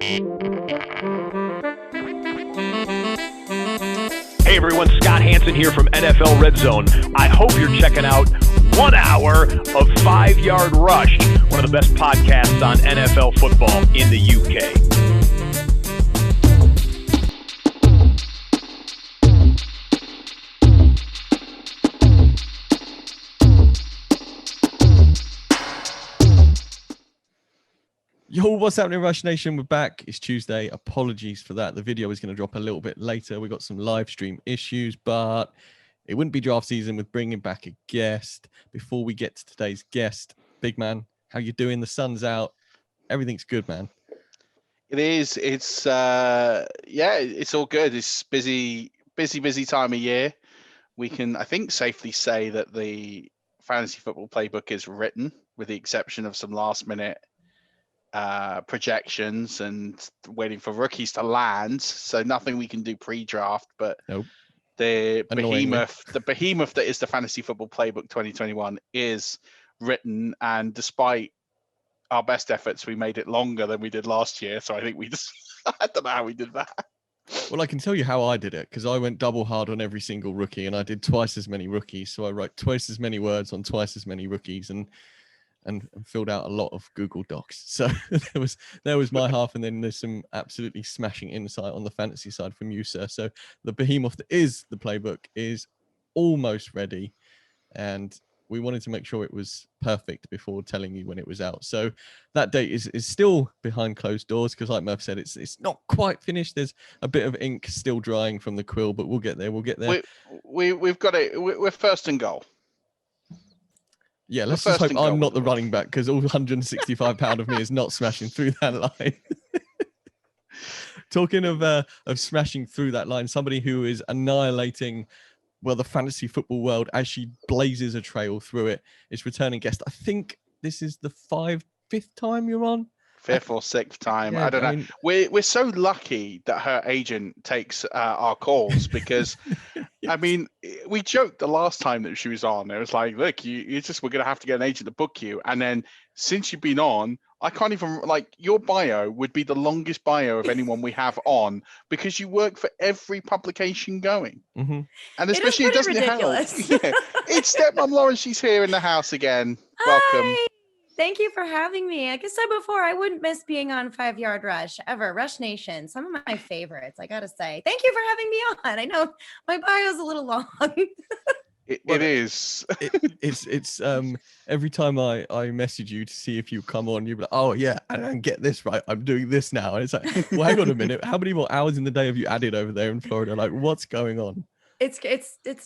Hey everyone, Scott Hansen here from NFL Red Zone. I hope you're checking out 1 hour of 5-Yard Rush, one of the best podcasts on NFL football in the UK. Yo, what's happening, Rush Nation? We're back. It's Tuesday. Apologies for that. The video is going to drop a little bit later. We got some live stream issues, but it wouldn't be draft season with bringing back a guest. Before we get to today's guest, big man, how you doing? The sun's out. Everything's good, man. It is. It's it's all good. It's busy time of year. We can, I think, safely say that the fantasy football playbook is written, with the exception of some last minute projections and waiting for rookies to land. So nothing we can do pre-draft, but nope. the behemoth that is the fantasy football playbook 2021 is written, and despite our best efforts, we made it longer than we did last year. So I think we just I don't know how we did that. Well, I can tell you how I did it, because I went double hard on every single rookie, and I did twice as many rookies. So I wrote twice as many words on twice as many rookies, and filled out a lot of Google Docs. So there was my half, and then there's some absolutely smashing insight on the fantasy side from you, sir. So the behemoth that is the playbook is almost ready, and we wanted to make sure it was perfect before telling you when it was out. So that date is still behind closed doors, because like Murf said, it's not quite finished. There's a bit of ink still drying from the quill, but we'll get there. We've got it. We're first and goal. Yeah, let's just hope I'm not the running back, because all 165 pound of me is not smashing through that line. Talking of smashing through that line, somebody who is annihilating, well, the fantasy football world as she blazes a trail through it, is returning guest. I think this is the fifth time you're on. Fifth or sixth time. Yeah, I don't know. We're so lucky that her agent takes our calls, because yes. I mean, we joked the last time that she was on. It was like, look, we're going to have to get an agent to book you. And then since you've been on, I can't even, like, your bio would be the longest bio of anyone we have on, because you work for every publication going. Mm-hmm. And especially it doesn't help. Yeah. It's Stepmom Lauren. She's here in the house again. Welcome. Hi. Thank you for having me. Like I said before, I wouldn't miss being on 5-Yard Rush ever. Rush Nation, some of my favorites, I got to say. Thank you for having me on. I know my bio is a little long. It is. It's every time I message you to see if you come on, you're like, oh yeah, I don't get this right. I'm doing this now. And it's like, well, hang on a minute. How many more hours in the day have you added over there in Florida? Like, what's going on? It's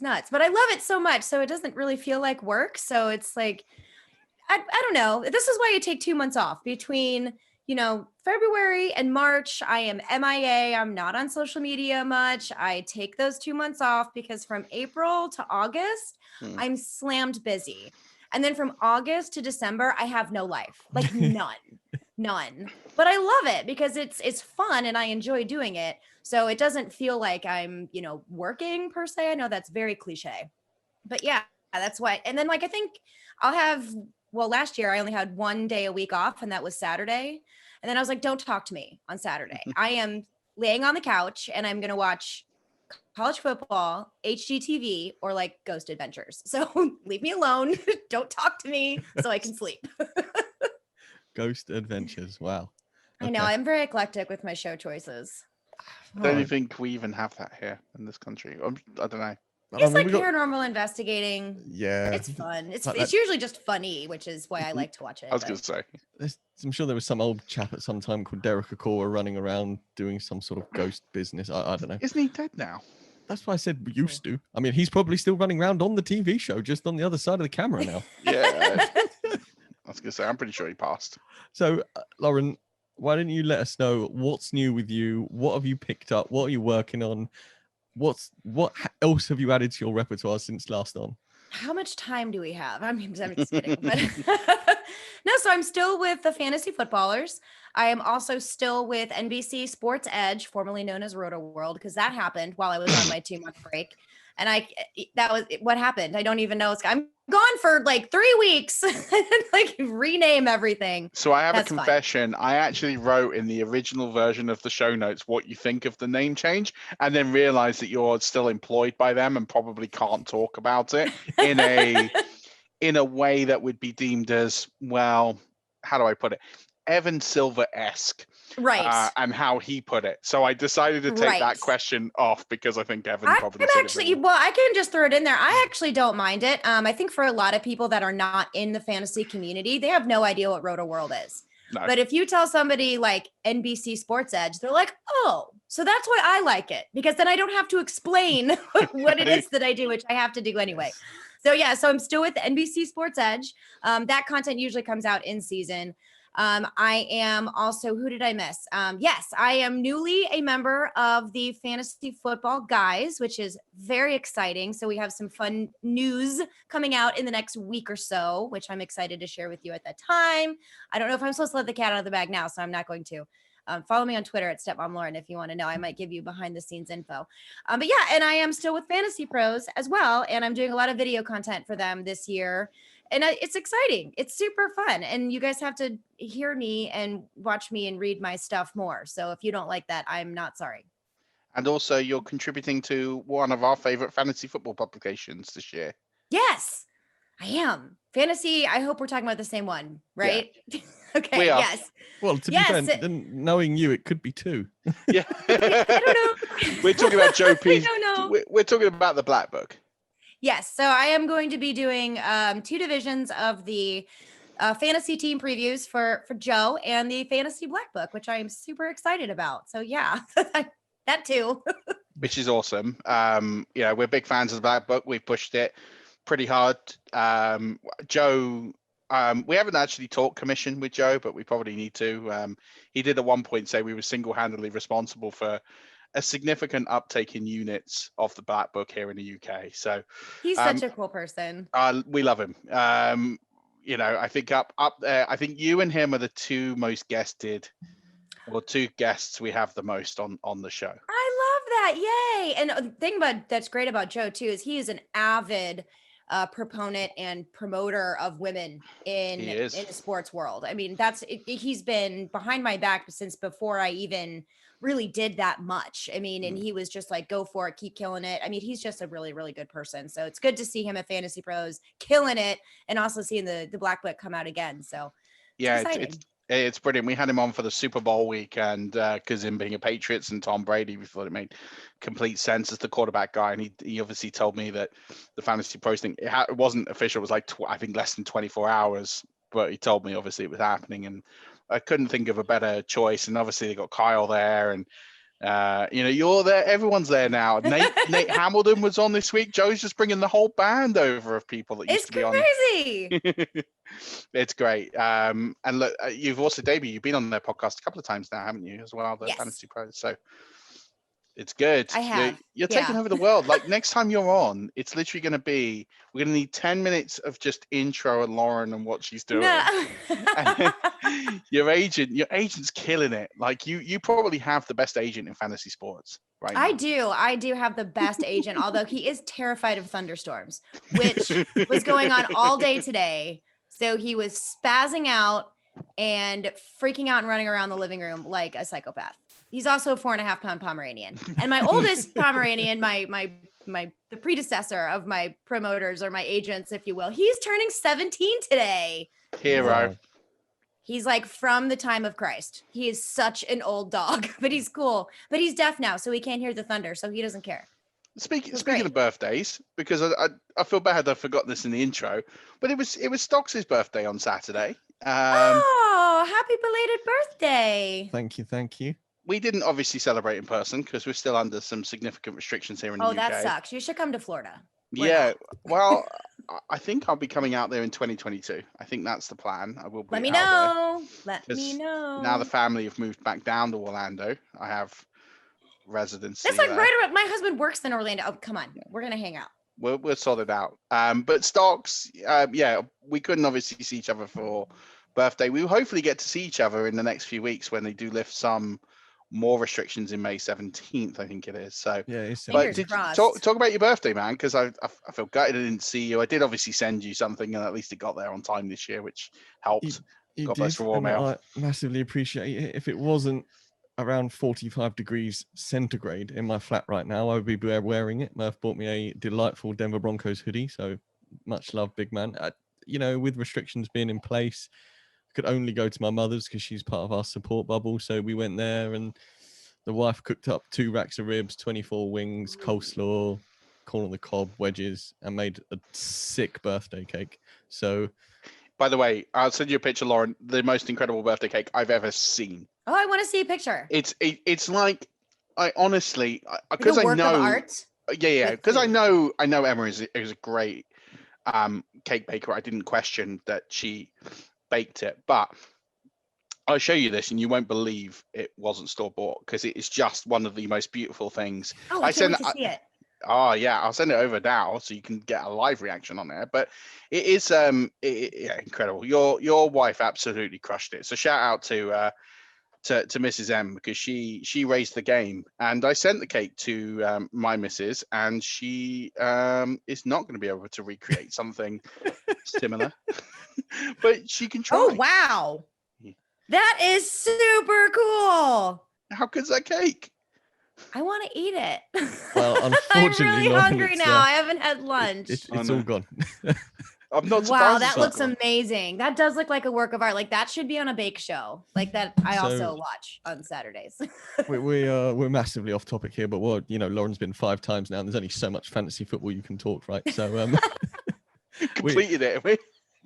nuts, but I love it so much. So it doesn't really feel like work. So it's like, I don't know. This is why you take 2 months off between, February and March. I am MIA. I'm not on social media much. I take those 2 months off because from April to August, I'm slammed busy. And then from August to December, I have no life, like none. But I love it because it's fun and I enjoy doing it. So it doesn't feel like I'm, working per se. I know that's very cliche, but yeah, that's why. And then I think I'll have, last year I only had 1 day a week off, and that was Saturday. And then I was like, don't talk to me on Saturday. I am laying on the couch and I'm going to watch college football, HGTV, or Ghost Adventures. So leave me alone. Don't talk to me so I can sleep. Ghost Adventures. Wow. Okay. I know. I'm very eclectic with my show choices. I don't even think we even have that here in this country. I don't know. It's paranormal investigating. Yeah. It's fun. It's usually just funny, which is why I like to watch it. I was going to say. I'm sure there was some old chap at some time called Derek Akora running around doing some sort of ghost business. I don't know. Isn't he dead now? That's why I said we used to. I mean, he's probably still running around on the TV show, just on the other side of the camera now. Yeah. I was going to say, I'm pretty sure he passed. So, Lauren, why don't you let us know what's new with you? What have you picked up? What are you working on? What else have you added to your repertoire since last on? How much time do we have? I'm just kidding. But no, so I'm still with the Fantasy Footballers. I am also still with NBC Sports Edge, formerly known as Roto World, because that happened while I was on my 2-month break. And that was what happened. I don't even know. I'm gone for like 3 weeks. Like rename everything. So I have That's a confession. I actually wrote in the original version of the show notes what you think of the name change, and then realized that you're still employed by them and probably can't talk about it in a way that would be deemed as, well, how do I put it? Evan Silver-esque. Right. And how he put it. So I decided to take that question off because I think Evan probably said actually, it. Well, I can just throw it in there. I actually don't mind it. I think for a lot of people that are not in the fantasy community, they have no idea what Roto World is. No. But if you tell somebody like NBC Sports Edge, they're like, oh, so that's why I like it, because then I don't have to explain what it is that I do, which I have to do anyway. So yeah, so I'm still with NBC Sports Edge. That content usually comes out in season. I am also, who did I miss? Yes, I am newly a member of the Fantasy Football Guys, which is very exciting. So we have some fun news coming out in the next week or so, which I'm excited to share with you at that time. I don't know if I'm supposed to let the cat out of the bag now, so I'm not going to. Follow me on Twitter at Stepmom Lauren if you want to know. I might give you behind the scenes info. But yeah, and I am still with Fantasy Pros as well. And I'm doing a lot of video content for them this year. And it's exciting. It's super fun. And you guys have to hear me and watch me and read my stuff more. So if you don't like that, I'm not sorry. And also, you're contributing to one of our favorite fantasy football publications this year. Yes, I am. Fantasy, I hope we're talking about the same one, right? Yeah. Okay, we are. Yes. Well, to be fair, then knowing you, it could be 2. Yeah. I don't know. We're talking about Joe P. I don't know. We're talking about the Black Book. Yes. So I am going to be doing 2 divisions of the fantasy team previews for Joe and the fantasy Black Book, which I am super excited about. So yeah, that too. Which is awesome. We're big fans of the Black Book. We've pushed it pretty hard. Joe, we haven't actually talked commission with Joe, but we probably need to. He did at one point say we were single-handedly responsible for a significant uptake in units of the Black Book here in the UK. So he's such a cool person. We love him. I think up there, I think you and him are the 2 most guested, or 2 guests we have the most on the show. I love that. Yay. And the thing that's great about Joe too is he is an avid proponent and promoter of women in the sports world. I mean, he's been behind my back since before I even really did that much. I mean, and he was just like, go for it, keep killing it. I mean, he's just a really, really good person. So it's good to see him at Fantasy Pros killing it, and also seeing the Black Book come out again. So yeah, it's brilliant. We had him on for the Super Bowl week, and because him being a Patriots and Tom Brady, we thought it made complete sense as the quarterback guy. And he obviously told me that the Fantasy Pros thing, it wasn't official. It was like, I think less than 24 hours, but he told me obviously it was happening, and I couldn't think of a better choice. And obviously they got Kyle there, and you're there. Everyone's there now. Nate Hamilton was on this week. Joe's just bringing the whole band over of people that used to be on. It's crazy. It's great. And look, you've also, Davey, you've been on their podcast a couple of times now, haven't you, as well? The Fantasy Pros. So it's good. I have. You're taking over the world. Like next time you're on, it's literally going to be, we're going to need 10 minutes of just intro and Lauren and what she's doing. No. Your agent's killing it. Like you probably have the best agent in fantasy sports right now. I do have the best agent, although he is terrified of thunderstorms, which was going on all day today. So he was spazzing out and freaking out and running around the living room like a psychopath. He's also a 4.5-pound Pomeranian. And my oldest Pomeranian, the predecessor of my promoters or my agents, if you will, he's turning 17 today. Hero. He's like from the time of Christ. He is such an old dog, but he's cool. But he's deaf now, so he can't hear the thunder, so he doesn't care. Speaking of birthdays, because I feel bad I forgot this in the intro, but it was Stocks' birthday on Saturday. Happy belated birthday. Thank you. We didn't obviously celebrate in person because we're still under some significant restrictions here in the UK. Oh, that sucks. You should come to Florida. Well, I think I'll be coming out there in 2022. I think that's the plan. I will be. Let me know. Let me know. Now the family have moved back down to Orlando. I have residency. That's like right around. My husband works in Orlando. Oh, come on. We're gonna hang out. We'll sort it out. But Stocks, we couldn't obviously see each other for birthday. We will hopefully get to see each other in the next few weeks when they do lift some more restrictions in May 17th, I think it is. So, Yeah, it's but Fingers did you crossed. talk about your birthday, man? Because I feel gutted I didn't see you. I did obviously send you something, and at least it got there on time this year, which helped. You God bless did, for all and mail. I massively appreciate it. If it wasn't around 45 degrees centigrade in my flat right now, I would be wearing it. Murph bought me a delightful Denver Broncos hoodie, so much love, big man. With restrictions being in place, I could only go to my mother's because she's part of our support bubble. So we went there, and the wife cooked up 2 racks of ribs, 24 wings, coleslaw, corn on the cob, wedges, and made a sick birthday cake. So By the way, I'll send you a picture, Lauren. The most incredible birthday cake I've ever seen. Oh, I want to see a picture. It's like, I honestly, Like because a I work of know, art. yeah, with because I food. know Emma is a great cake baker. I didn't question that she baked it, but I'll show you this and you won't believe it wasn't store bought, because it is just one of the most beautiful things. Oh, I can't wait to see it. Oh yeah, I'll send it over now so you can get a live reaction on there. But it is yeah, incredible. Your wife absolutely crushed it. So shout out to Mrs. M, because she raised the game, and I sent the cake to my missus, and she is not going to be able to recreate something similar, but she can try. Oh, wow. Yeah. That is super cool. How good's that cake? I want to eat it. Well, I'm unfortunately, really Lauren, hungry it's, now. I haven't had lunch. it's all gone. I'm not surprised. Wow, it's that not looks gone. amazing. That does look like a work of art. Like that should be on a bake show. Like that I So- also watch on Saturdays. We're massively off topic here, but Lauren's been 5 times now, and there's only so much fantasy football you can talk, right? So Completed it. We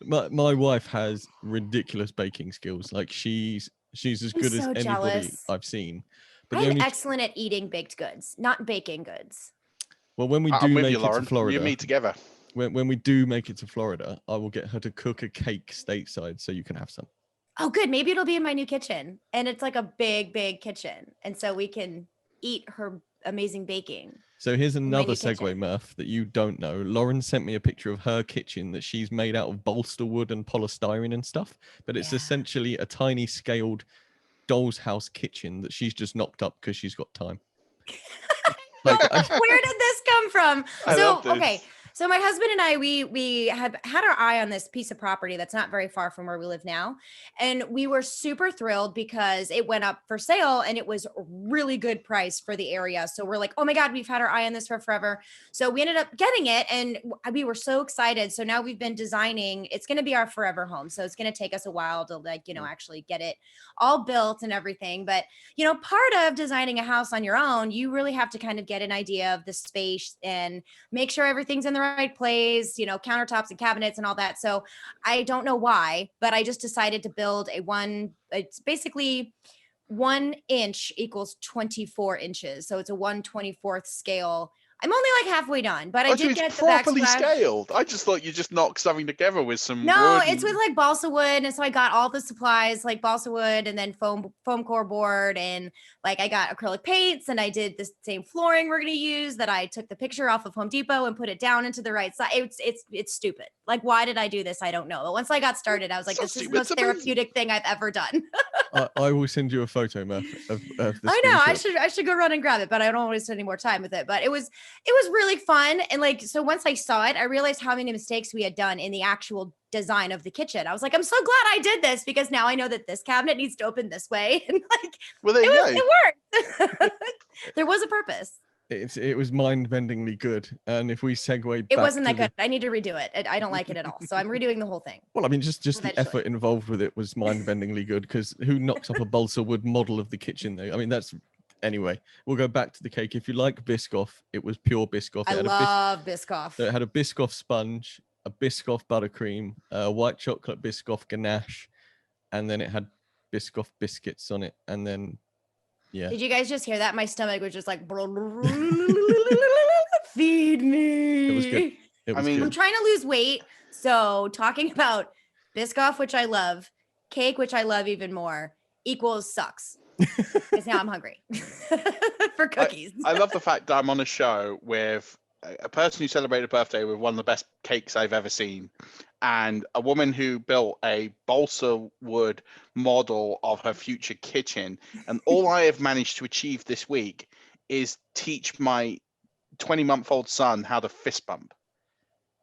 my wife has ridiculous baking skills. Like she's as I'm good as so anybody jealous. I've seen. But I'm excellent at eating baked goods, not baking goods. when we do I'm with make you, it Lauren. to Florida, You and me together. when we do make it to Florida, I will get her to cook a cake stateside so you can have some. Oh, good. Maybe it'll be in my new kitchen. And it's like a big, big kitchen. And so we can eat her amazing baking. So here's another new segue, kitchen. Murph, that you don't know. Lauren sent me a picture of her kitchen that she's made out of balsa wood and polystyrene and stuff, but it's Yeah. essentially a tiny scaled doll's house kitchen that she's just knocked up because she's got time. Where did this come from? I love this. Okay. So my husband and I, we have had our eye on this piece of property that's not very far from where we live now. And we were super thrilled because it went up for sale and it was a really good price for the area. So we're like, oh my God, we've had our eye on this for forever. So we ended up getting it and we were so excited. So now we've been designing, it's going to be our forever home. So it's going to take us a while to actually get it all built and everything. But, part of designing a house on your own, you really have to kind of get an idea of the space and make sure everything's in the right place, countertops and cabinets and all that. So I don't know why, but I just decided to build it's basically 1 inch equals 24 inches. So it's a 1/24th scale. I'm only like halfway done, but I did get the properly backsplash. scaled. I just thought you just knocked something together with some No, wood it's with like balsa wood. And so I got all the supplies like balsa wood and then foam core board. And like I got acrylic paints and I did the same flooring we're going to use that I took the picture off of Home Depot and put it down into the right side. It's stupid. Like, why did I do this? I don't know. But once I got started, I was like, So this is the stupid. most It's amazing. therapeutic thing I've ever done. I will send you a photo, Murph, of the I know screenshot. I should go run and grab it, but I don't want to spend any more time with it. But it was really fun. And like, so once I saw it, I realized how many mistakes we had done in the actual design of the kitchen. I was like, I'm so glad I did this because now I know that this cabinet needs to open this way. And like, Well, there you go. it worked. There was a purpose. It was mind-bendingly good, and if we segue, It wasn't that good. I need to redo it. I don't like it at all. So I'm redoing the whole thing. Well, I mean, just the Eventually. effort involved with it was mind-bendingly good. Because who knocks up a balsa wood model of the kitchen? Though, I mean, anyway. We'll go back to the cake. If you like Biscoff, it was pure Biscoff. I love Biscoff. So it had a Biscoff sponge, a Biscoff buttercream, a white chocolate Biscoff ganache, and then it had Biscoff biscuits on it, and then. Yeah. Did you guys just hear that? My stomach was just like, feed me. It was good. It was mean- I'm good. trying to lose weight. So talking about Biscoff, which I love, cake, which I love even more, equals sucks. Because now I'm hungry for cookies. I love the fact that I'm on a show with a person who celebrated a birthday with one of the best cakes I've ever seen, and a woman who built a balsa wood model of her future kitchen. And all I have managed to achieve this week is teach my 20-month-old son how to fist bump.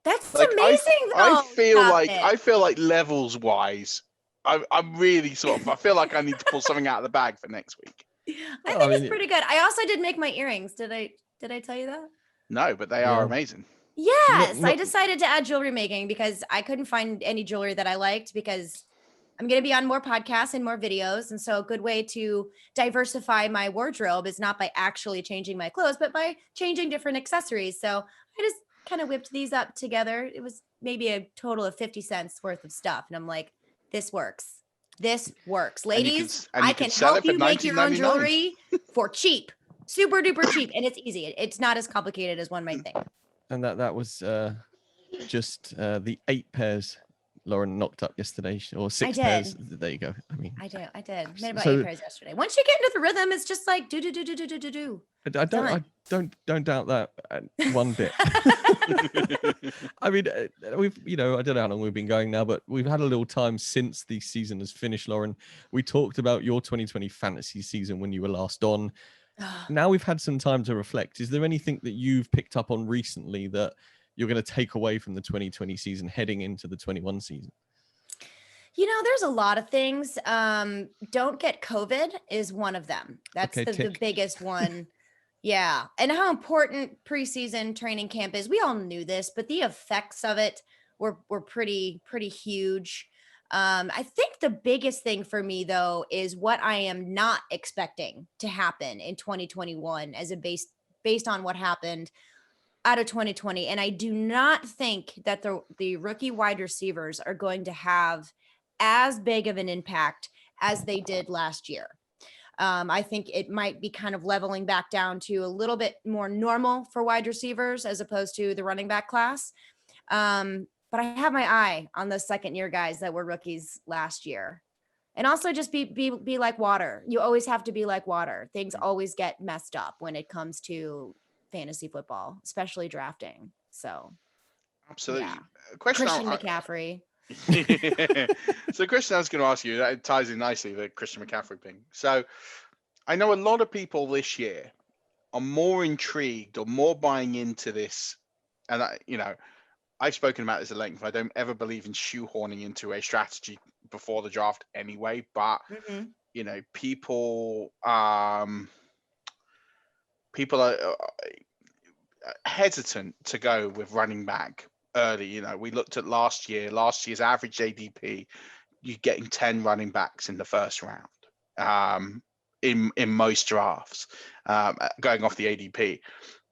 That's Like amazing, I though. feel like levels wise, I'm really I feel like I need to pull something out of the bag for next week. I think it's pretty good. I also did make my earrings. Did I tell you that? No, but they are amazing. Yes, I decided to add jewelry making because I couldn't find any jewelry that I liked, because I'm going to be on more podcasts and more videos. And so a good way to diversify my wardrobe is not by actually changing my clothes, but by changing different accessories. So I just kind of whipped these up together. It was maybe a total of 50 cents worth of stuff. And I'm like, this works. This works. Ladies, I can help you make your own jewelry for cheap, super duper cheap. And it's easy. It's not as complicated as one might think. And that was just the 8 pairs Lauren knocked up yesterday, or 6 pairs. There you go. I mean, I did. Made about 8 pairs yesterday. Once you get into the rhythm, it's just like do. I don't doubt that one bit. I mean, we've, I don't know how long we've been going now, but we've had a little time since the season has finished, Lauren. We talked about your 2020 fantasy season when you were last on. Now we've had some time to reflect. Is there anything that you've picked up on recently that you're going to take away from the 2020 season heading into the 21 season? There's a lot of things. Don't get COVID is one of them. That's the biggest one. Yeah. And how important preseason training camp is. We all knew this, but the effects of it were pretty huge. I think the biggest thing for me, though, is what I am not expecting to happen in 2021 as a based on what happened out of 2020. And I do not think that the rookie wide receivers are going to have as big of an impact as they did last year. I think it might be kind of leveling back down to a little bit more normal for wide receivers as opposed to the running back class. But I have my eye on the second year guys that were rookies last year. And also just be like water. You always have to be like water. Things always get messed up when it comes to fantasy football, especially drafting. So absolutely. Yeah. Christian McCaffrey. So Christian, I was going to ask you, that ties in nicely, the Christian McCaffrey thing. So I know a lot of people this year are more intrigued or more buying into this. And I've spoken about this at length. I don't ever believe in shoehorning into a strategy before the draft anyway, but people are hesitant to go with running back early. We looked at last year's average ADP, you're getting 10 running backs in the first round in most drafts, going off the ADP.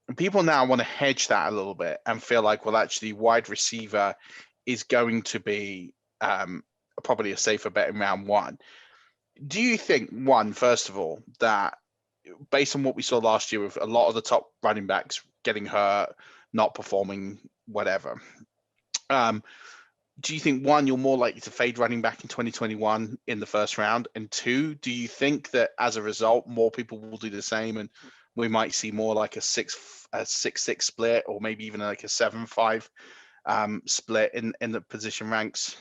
And people now want to hedge that a little bit and feel like, well, actually wide receiver is going to be probably a safer bet in round 1. Do you think, first of all, that based on what we saw last year with a lot of the top running backs getting hurt, not performing, whatever, do you think, you're more likely to fade running back in 2021 in the first round? And 2, do you think that as a result, more people will do the same and we might see more like a 6-6 split, or maybe even like a 7-5 split in the position ranks?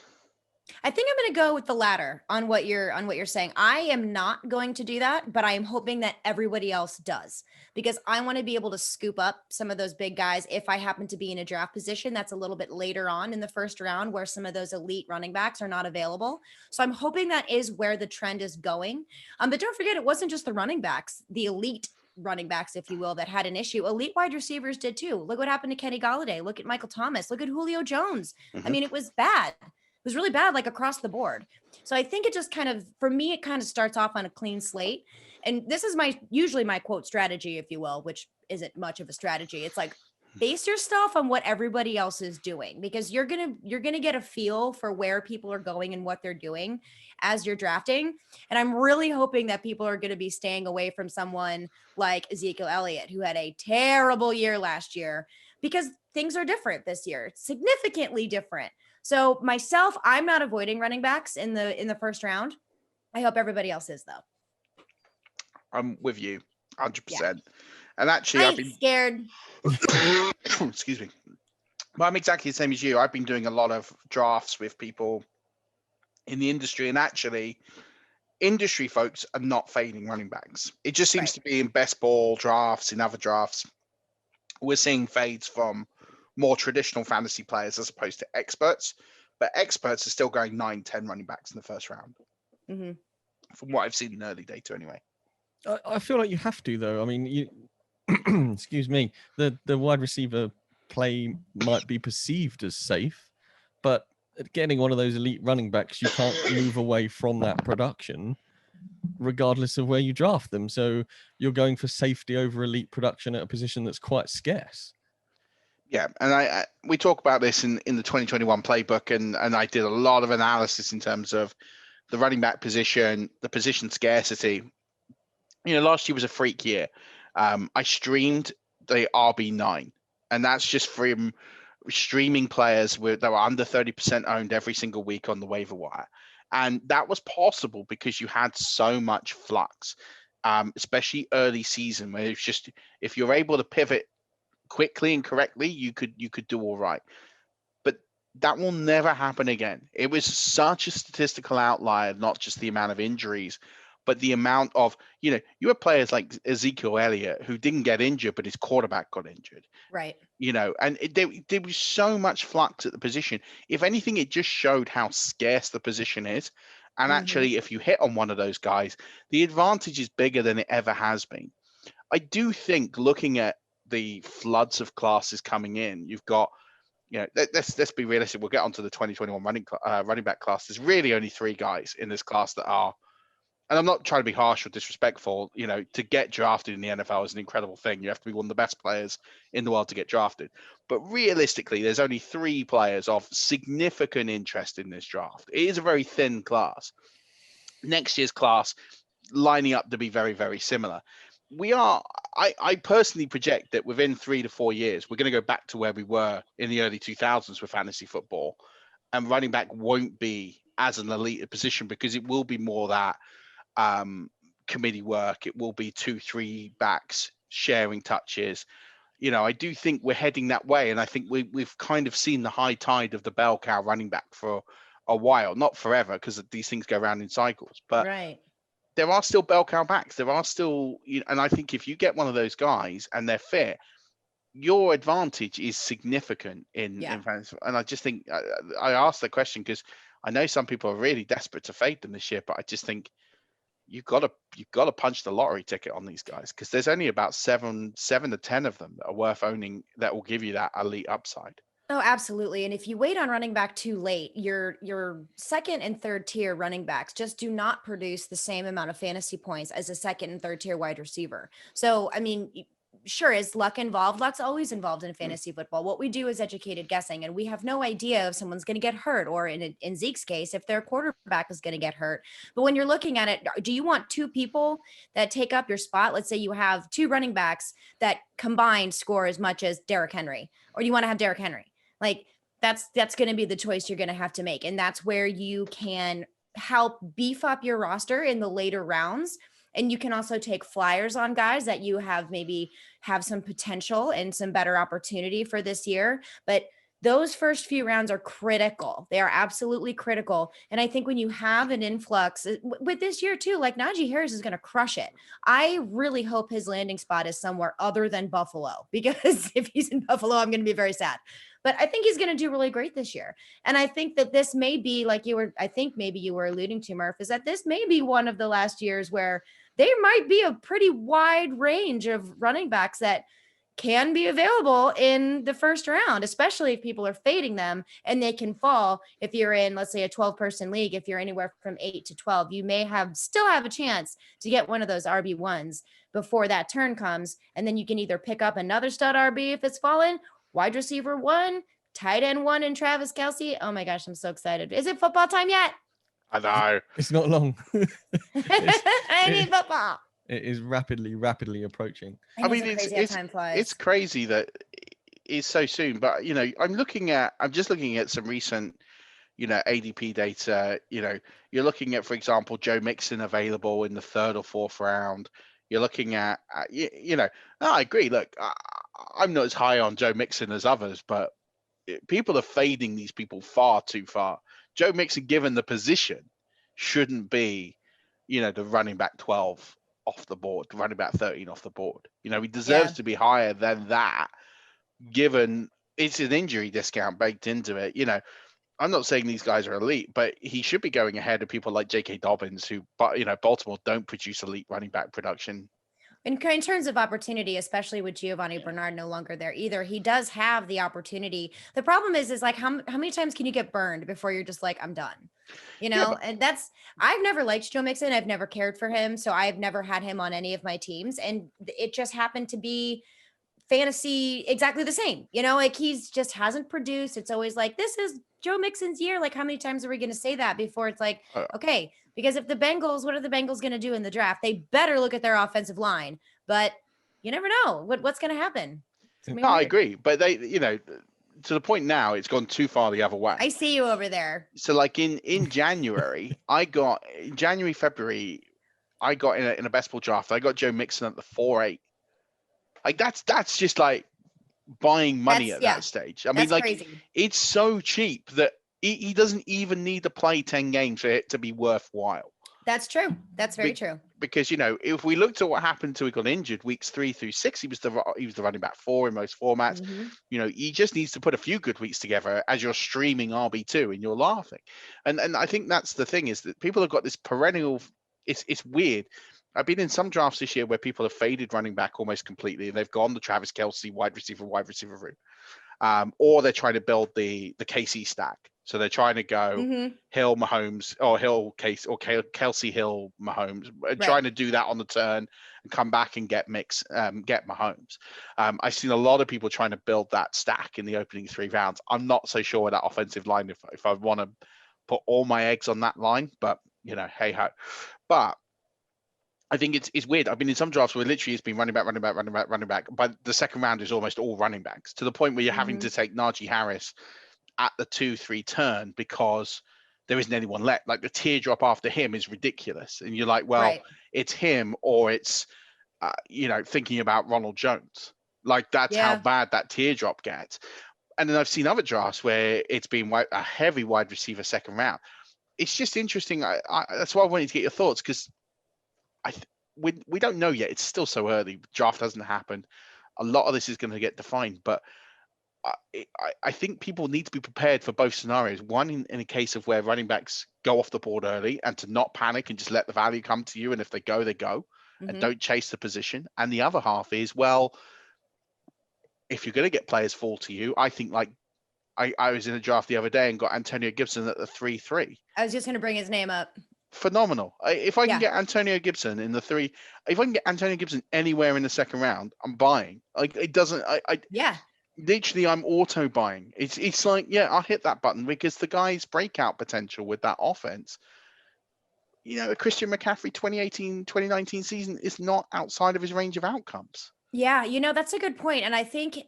I think I'm going to go with the latter on what you're saying. I am not going to do that, but I am hoping that everybody else does, because I want to be able to scoop up some of those big guys if I happen to be in a draft position that's a little bit later on in the first round where some of those elite running backs are not available. So I'm hoping that is where the trend is going. But don't forget, it wasn't just the running backs, the elite running backs, if you will, that had an issue. Elite wide receivers did too. Look what happened to Kenny Golladay. Look at Michael Thomas. Look at Julio Jones. I mean, it was bad. It was really bad, like across the board. So I think it just for me, it kind of starts off on a clean slate. And this is usually my quote strategy, if you will, which isn't much of a strategy. It's like, base your stuff on what everybody else is doing, because you're going to get a feel for where people are going and what they're doing as you're drafting. And I'm really hoping that people are going to be staying away from someone like Ezekiel Elliott, who had a terrible year last year, because things are different this year, significantly different. So myself, I'm not avoiding running backs in the first round. I hope everybody else is, though. I'm with you. 100%. And actually, I I've ain't been scared. excuse me. But I'm exactly the same as you. I've been doing a lot of drafts with people in the industry, and actually, industry folks are not fading running backs. It just seems Right. to be in best ball drafts, in other drafts, we're seeing fades from more traditional fantasy players as opposed to experts. But experts are still going 9, 10 running backs in the first round, Mm-hmm. from what I've seen in early data anyway. I feel like you have to, though. I mean, you excuse me, the wide receiver play might be perceived as safe, but getting one of those elite running backs, you can't move away from that production regardless of where you draft them. So you're going for safety over elite production at a position that's quite scarce. Yeah, and we talk about this in the 2021 playbook, and I did a lot of analysis in terms of the running back position, the position scarcity. Last year was a freak year. I streamed the RB9, and that's just from streaming players that were under 30% owned every single week on the waiver wire. And that was possible because you had so much flux, especially early season, where it's just, if you're able to pivot quickly and correctly, you could do all right. But that will never happen again. It was such a statistical outlier, not just the amount of injuries, but the amount of, you have players like Ezekiel Elliott who didn't get injured, but his quarterback got injured. Right. And there was so much flux at the position. If anything, it just showed how scarce the position is. And actually, if you hit on one of those guys, the advantage is bigger than it ever has been. I do think, looking at the floods of classes coming in, you've got, let's be realistic. We'll get onto the 2021 running back class. There's really only 3 guys in this class that are, and I'm not trying to be harsh or disrespectful, to get drafted in the NFL is an incredible thing. You have to be one of the best players in the world to get drafted. But realistically, there's only 3 players of significant interest in this draft. It is a very thin class. Next year's class lining up to be very, very similar. I personally project that within 3 to 4 years, we're going to go back to where we were in the early 2000s with fantasy football, and running back won't be as an elite position because it will be more that committee work. It will be 2, 3 backs sharing touches. I do think we're heading that way, and I think we've kind of seen the high tide of the bell cow running back for a while, not forever, because these things go around in cycles. But Right. there are still bell cow backs. There are still, and I think if you get one of those guys and they're fit, your advantage is significant in fantasy. And I just think I asked the question because I know some people are really desperate to fade them this year, but I just think you've got to punch the lottery ticket on these guys, because there's only about 7 to 10 of them that are worth owning that will give you that elite upside. Oh, absolutely. And if you wait on running back too late, your second and third tier running backs just do not produce the same amount of fantasy points as a second and third tier wide receiver. So, I mean, sure, is luck involved? Luck's always involved in fantasy football. What we do is educated guessing, and we have no idea if someone's going to get hurt, or in Zeke's case, if their quarterback is going to get hurt. But when you're looking at it, do you want 2 people that take up your spot? Let's say you have 2 running backs that combined score as much as Derrick Henry, or do you want to have Derrick Henry? Like that's going to be the choice you're going to have to make. And that's where you can help beef up your roster in the later rounds. And you can also take flyers on guys that you have maybe have some potential and some better opportunity for this year. But those first few rounds are critical. They are absolutely critical. And I think when you have an influx with this year too, like Najee Harris is going to crush it. I really hope his landing spot is somewhere other than Buffalo, because if he's in Buffalo, I'm going to be very sad. But I think he's going to do really great this year. And I think that this may be, like I think maybe you were alluding to, Murf, is that this may be one of the last years where there might be a pretty wide range of running backs that can be available in the first round, especially if people are fading them, and they can fall. If you're in, let's say, a 12-person league, if you're anywhere from 8 to 12, you may still have a chance to get one of those RB1s before that turn comes. And then you can either pick up another stud RB if it's fallen, wide receiver 1, tight end 1, and Travis Kelce. Oh my gosh, I'm so excited. Is it football time yet? I know. It's not long. I need football. It is rapidly approaching. I mean, it's crazy that it's so soon. But I'm just looking at some recent, ADP data. You're looking at, for example, Joe Mixon available in the 3rd or 4th round. You're looking at no, I agree. Look, I'm not as high on Joe Mixon as others, but people are fading these people far too far. Joe Mixon, given the position, shouldn't be, the running back 12 off the board, running back 13 off the board. He deserves to be higher than that, given it's an injury discount baked into it. I'm not saying these guys are elite, but he should be going ahead of people like J.K. Dobbins, who, Baltimore don't produce elite running back production. In terms of opportunity, especially with Giovanni Bernard no longer there either, he does have the opportunity. The problem is like how many times can you get burned before you're just like, I'm done? And I've never liked Joe Mixon. I've never cared for him. So I've never had him on any of my teams. And it just happened to be fantasy exactly the same. Like he's just hasn't produced. It's always like, this is Joe Mixon's year. Like, how many times are we going to say that before it's like, okay, because if the Bengals, what are the Bengals going to do in the draft? They better look at their offensive line, but you never know what's going to happen. No, I agree. But they, to the point now, it's gone too far the other way. I see you over there. So like in January, February, I got in a best ball draft. I got Joe Mixon at the 4.8. Like that's just like buying money at that stage. I mean, like crazy. It's so cheap that he doesn't even need to play 10 games for it to be worthwhile. That's true. That's very true. Because if we looked at what happened till he got injured, weeks 3 through 6, he was the running back 4 in most formats. Mm-hmm. He just needs to put a few good weeks together as you're streaming RB2 and you're laughing. And I think that's the thing, is that people have got this perennial. It's weird. I've been in some drafts this year where people have faded running back almost completely, and they've gone the Travis Kelce wide receiver route, or they're trying to build the KC stack. So they're trying to go Hill Mahomes or Hill Case or Kelce Hill Mahomes, trying to do that on the turn and come back and get Mahomes. I've seen a lot of people trying to build that stack in the opening 3 rounds. I'm not so sure with that offensive line if I want to put all my eggs on that line, but hey ho. But I think it's weird. I've been in some drafts where literally it's been running back. But the second round is almost all running backs, to the point where you're having to take Najee Harris at the 2-3 turn because there isn't anyone left. Like the teardrop after him is ridiculous. And you're like, well, it's him, or it's, thinking about Ronald Jones. Like that's how bad that teardrop gets. And then I've seen other drafts where it's been a heavy wide receiver second round. It's just interesting. That's why I wanted to get your thoughts, because we don't know yet. It's still so early. Draft hasn't happened. A lot of this is going to get defined, but I think people need to be prepared for both scenarios. One, in a case of where running backs go off the board early, and to not panic and just let the value come to you. And if they go, they go, and don't chase the position. And the other half is, well, if you're going to get players fall to you, I think like I was in a draft the other day and got Antonio Gibson at the 3-3. I was just going to bring his name up. Phenomenal. If I can get Antonio Gibson in the 3, if I can get Antonio Gibson anywhere in the second round, I'm buying. Like it doesn't. Literally, I'm auto buying. It's like, I'll hit that button because the guy's breakout potential with that offense. A Christian McCaffrey 2018-2019 season is not outside of his range of outcomes. Yeah, that's a good point. And I think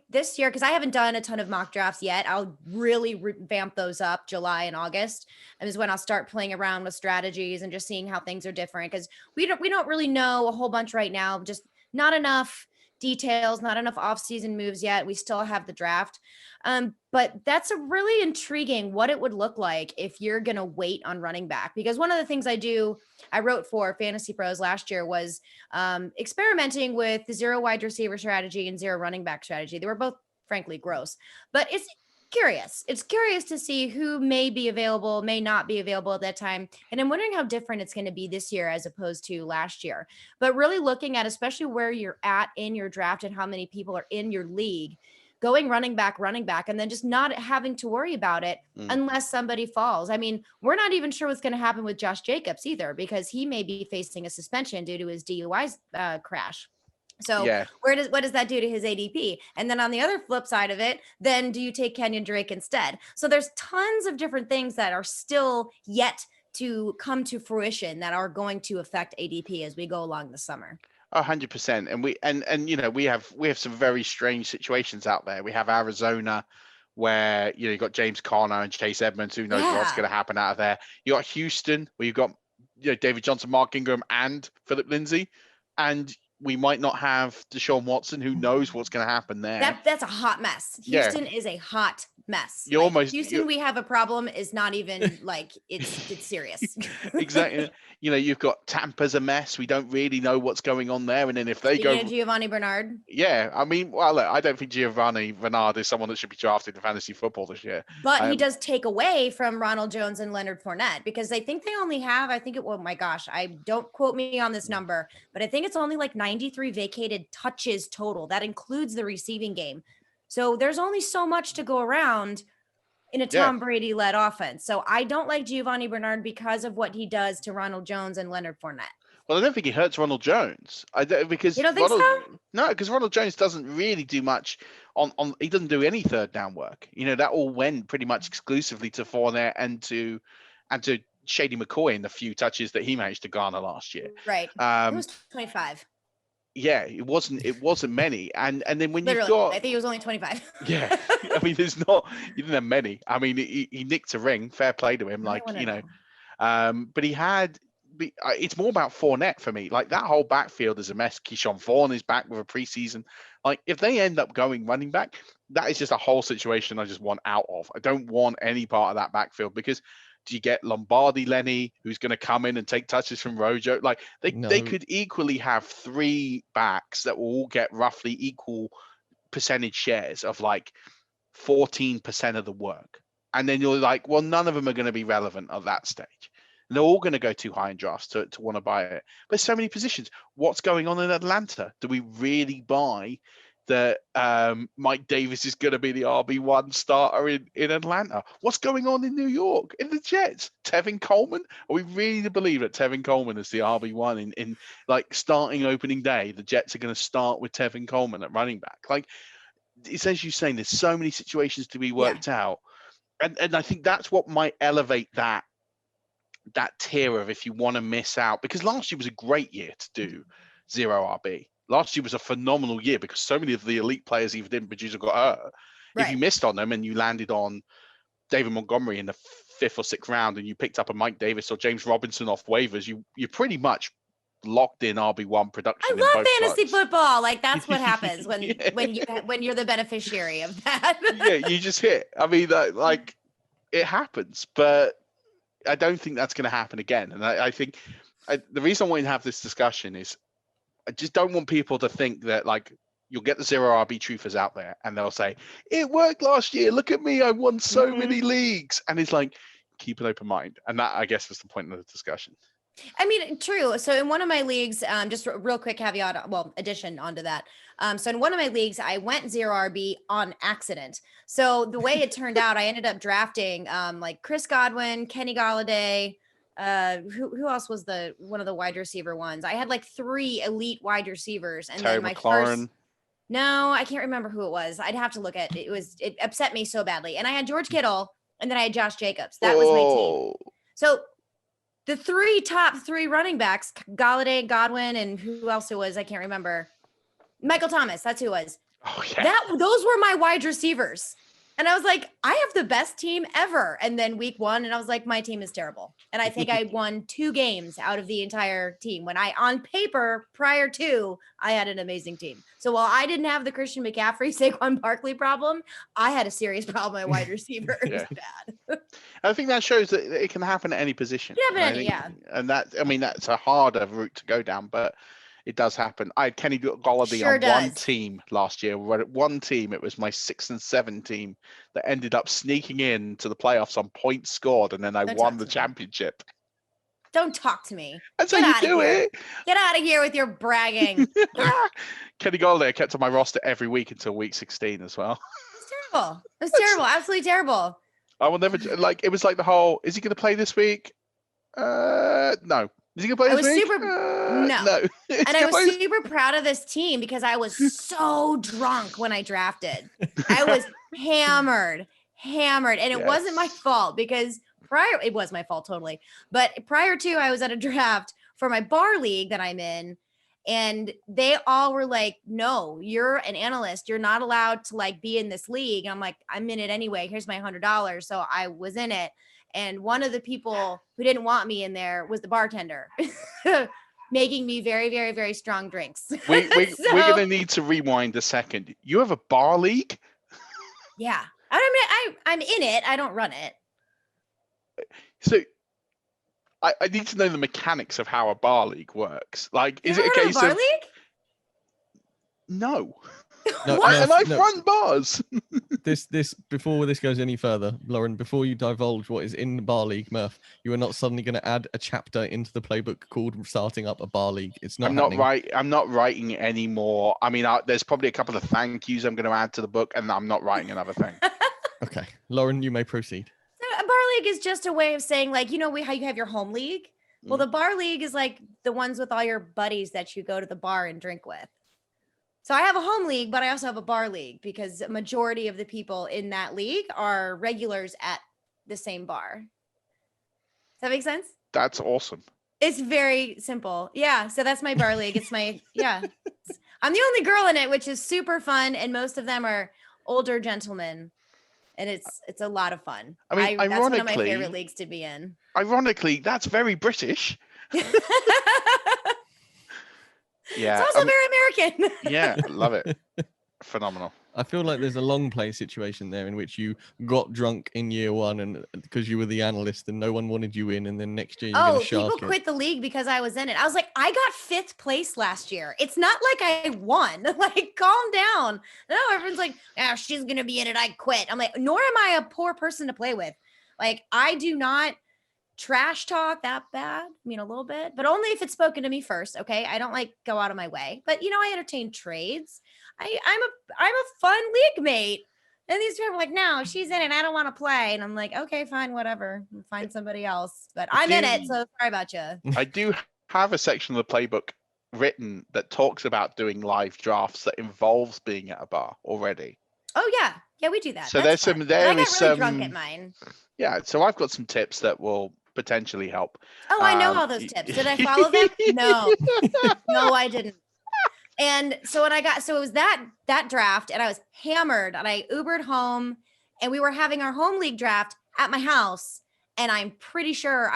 this year, because I haven't done a ton of mock drafts yet, I'll really vamp those up July and August. And is when I'll start playing around with strategies and just seeing how things are different. Because we don't really know a whole bunch right now. Just not enough details, not enough off-season moves yet. We still have the draft. But that's a really intriguing what it would look like if you're going to wait on running back. Because one of the things I wrote for Fantasy Pros last year was experimenting with the 0 wide receiver strategy and 0 running back strategy. They were both frankly gross, but it's curious. It's curious to see who may be available, may not be available at that time. And I'm wondering how different it's going to be this year as opposed to last year. But really looking at, especially where you're at in your draft and how many people are in your league, going running back, and then just not having to worry about it unless somebody falls. I mean, we're not even sure what's going to happen with Josh Jacobs either, because he may be facing a suspension due to his DUI crash. So what does that do to his ADP? And then on the other flip side of it, then do you take Kenyon Drake instead? So there's tons of different things that are still yet to come to fruition that are going to affect ADP as we go along the summer. 100%. And we have some very strange situations out there. We have Arizona, where you've got James Conner and Chase Edmonds. Who knows what's going to happen out of there? You got Houston, where you've got David Johnson, Mark Ingram, and Philip Lindsay. and we might not have Deshaun Watson. Who knows what's going to happen there? That's a hot mess. Yeah. Houston is a hot mess. You're almost- Houston, we have a problem is not even like it's serious. Exactly. You've got Tampa's a mess. We don't really know what's going on there. And then if they Speaking of Giovanni Bernard. Yeah, I mean, well, look, I don't think Giovanni Bernard is someone that should be drafted in fantasy football this year. But he does take away from Ronald Jones and Leonard Fournette because I think they only have, oh my gosh, I don't quote me on this number, but I think it's only like 93 vacated touches total. That includes the receiving game. So there's only so much to go around in a Tom Brady-led offense. So I don't like Giovanni Bernard because of what he does to Ronald Jones and Leonard Fournette. Well, I don't think he hurts Ronald Jones. Because you don't think so? No, because Ronald Jones doesn't really do much on. He doesn't do any third down work. That all went pretty much exclusively to Fournette and to Shady McCoy in the few touches that he managed to garner last year. Right. It was 25. Yeah, it wasn't many. And then when Literally, you've got, I think it was only 25. Yeah, I mean, you didn't have many. I mean, he nicked a ring. Fair play to him. But he had. It's more about Fournette for me. Like that whole backfield is a mess. Keyshawn Vaughn is back with a preseason. Like if they end up going running back, that is just a whole situation I just want out of. I don't want any part of that backfield because do you get Lombardi Lenny, who's going to come in and take touches from Rojo? Like they could equally have three backs that will all get roughly equal percentage shares of like 14% of the work. And then you're like, well, none of them are going to be relevant at that stage. And they're all going to go too high in drafts to want to buy it. But there's so many positions. What's going on in Atlanta? Do we really buy that Mike Davis is going to be the RB1 starter in Atlanta? What's going on in New York, in the Jets? Tevin Coleman? Are we really to believe that Tevin Coleman is the RB1 in like starting opening day? The Jets are going to start with Tevin Coleman at running back. Like, it's as you're saying, there's so many situations to be worked out. And I think that's what might elevate that tier of if you want to miss out, because last year was a great year to do zero RB. Last year was a phenomenal year because so many of the elite players either didn't produce or got hurt. Right. If you missed on them and you landed on David Montgomery in the 5th or 6th round and you picked up a Mike Davis or James Robinson off waivers, you're pretty much locked in RB1 production. I love fantasy football. Like that's what happens when you're the beneficiary of that. Yeah, you just hit. I mean, like it happens, but I don't think that's going to happen again. And I think the reason I want to have this discussion is I just don't want people to think that like you'll get the zero RB truthers out there and they'll say, it worked last year. Look at me. I won so many leagues. And it's like, keep an open mind. And that, I guess, was the point of the discussion. I mean, true. So in one of my leagues, just real quick addition onto that. So in one of my leagues, I went zero RB on accident. So the way it turned out, I ended up drafting like Chris Godwin, Kenny Galladay. Who else was one of the wide receiver ones? I had like 3 elite wide receivers, and Terry then my McLaurin. No, I can't remember who it was. I'd have to look at it. It upset me so badly. And I had George Kittle, and then I had Josh Jacobs. That was my team. So the top 3 running backs, Galladay, Godwin, and who else it was, I can't remember. Michael Thomas, that's who it was. Oh, yeah. Those were my wide receivers. And I was like, I have the best team ever. And then week 1, and I was like, my team is terrible. And I think I won 2 games out of the entire team. When on paper, prior to, I had an amazing team. So while I didn't have the Christian McCaffrey, Saquon Barkley problem, I had a serious problem at wide receiver. It was bad. I think that shows that it can happen at any position. Yeah. And that's a harder route to go down, but it does happen. I had Kenny Galladay on one team last year. One team, it was my 6 and 7 team that ended up sneaking in to the playoffs on points scored, and then I won the championship. Don't talk to me. That's how you do it. Get out of here with your bragging. Kenny Galladay I kept on my roster every week until week 16 as well. It's terrible. It's terrible. Absolutely terrible. I will never it was like the whole, is he going to play this week? No. Is he gonna play this week? No. And I was super proud of this team because I was so drunk when I drafted. I was hammered. And it wasn't my fault because it was my fault totally. But prior to, I was at a draft for my bar league that I'm in. And they all were like, no, you're an analyst. You're not allowed to like be in this league. And I'm like, I'm in it anyway. Here's my $100. So I was in it. And one of the people who didn't want me in there was the bartender. making me very, very, very strong drinks. We're going to need to rewind a second. You have a bar league? Yeah. I'm in it. I don't run it. So I need to know the mechanics of how a bar league works. Like, You is ever it a heard case of a bar of league? no? No, What? And I no. run bars. This before this goes any further, Lauren, before you divulge what is in the bar league, Murf, you are not suddenly going to add a chapter into the playbook called starting up a bar league. It's not happening. I'm not writing any more. I mean, there's probably a couple of thank yous I'm going to add to the book, and I'm not writing another thing. Okay, Lauren, you may proceed. So a bar league is just a way of saying, like, how you have your home league. Well, the bar league is like the ones with all your buddies that you go to the bar and drink with. So I have a home league, but I also have a bar league because a majority of the people in that league are regulars at the same bar. Does that make sense? That's awesome. It's very simple. Yeah. So that's my bar league. It's my, yeah. I'm the only girl in it, which is super fun. And most of them are older gentlemen. And it's a lot of fun. I mean, that's one of my ironically- favorite leagues to be in. Ironically, that's very British. Yeah. It's also very American. Yeah, love it. Phenomenal. I feel like there's a long play situation there in which you got drunk in year one and because you were the analyst and no one wanted you in, and then next year you're going to shark people it. quit the league because I was in it. I was like, I got 5th place last year. It's not like I won. Like, calm down. No, everyone's like, she's going to be in it. I quit. I'm like, nor am I a poor person to play with. Like, I do not trash talk that bad. I mean, a little bit, but only if it's spoken to me first. Okay. I don't like go out of my way, but I entertain trades. I'm a fun league mate. And these people are like, no, she's in it. I don't want to play. And I'm like, okay, fine, whatever. Find somebody else. But I'm in it. So sorry about you. I do have a section of the playbook written that talks about doing live drafts that involves being at a bar already. Oh yeah. Yeah, we do that. So That's there's fun. some, But I there got is really some, drunk at mine. yeah. So I've got some tips that will potentially help. Oh, I know all those tips. Did I follow them? No. No, I didn't. And so when so it was that draft, and I was hammered, and I Ubered home, and we were having our home league draft at my house. And I'm not pretty sure.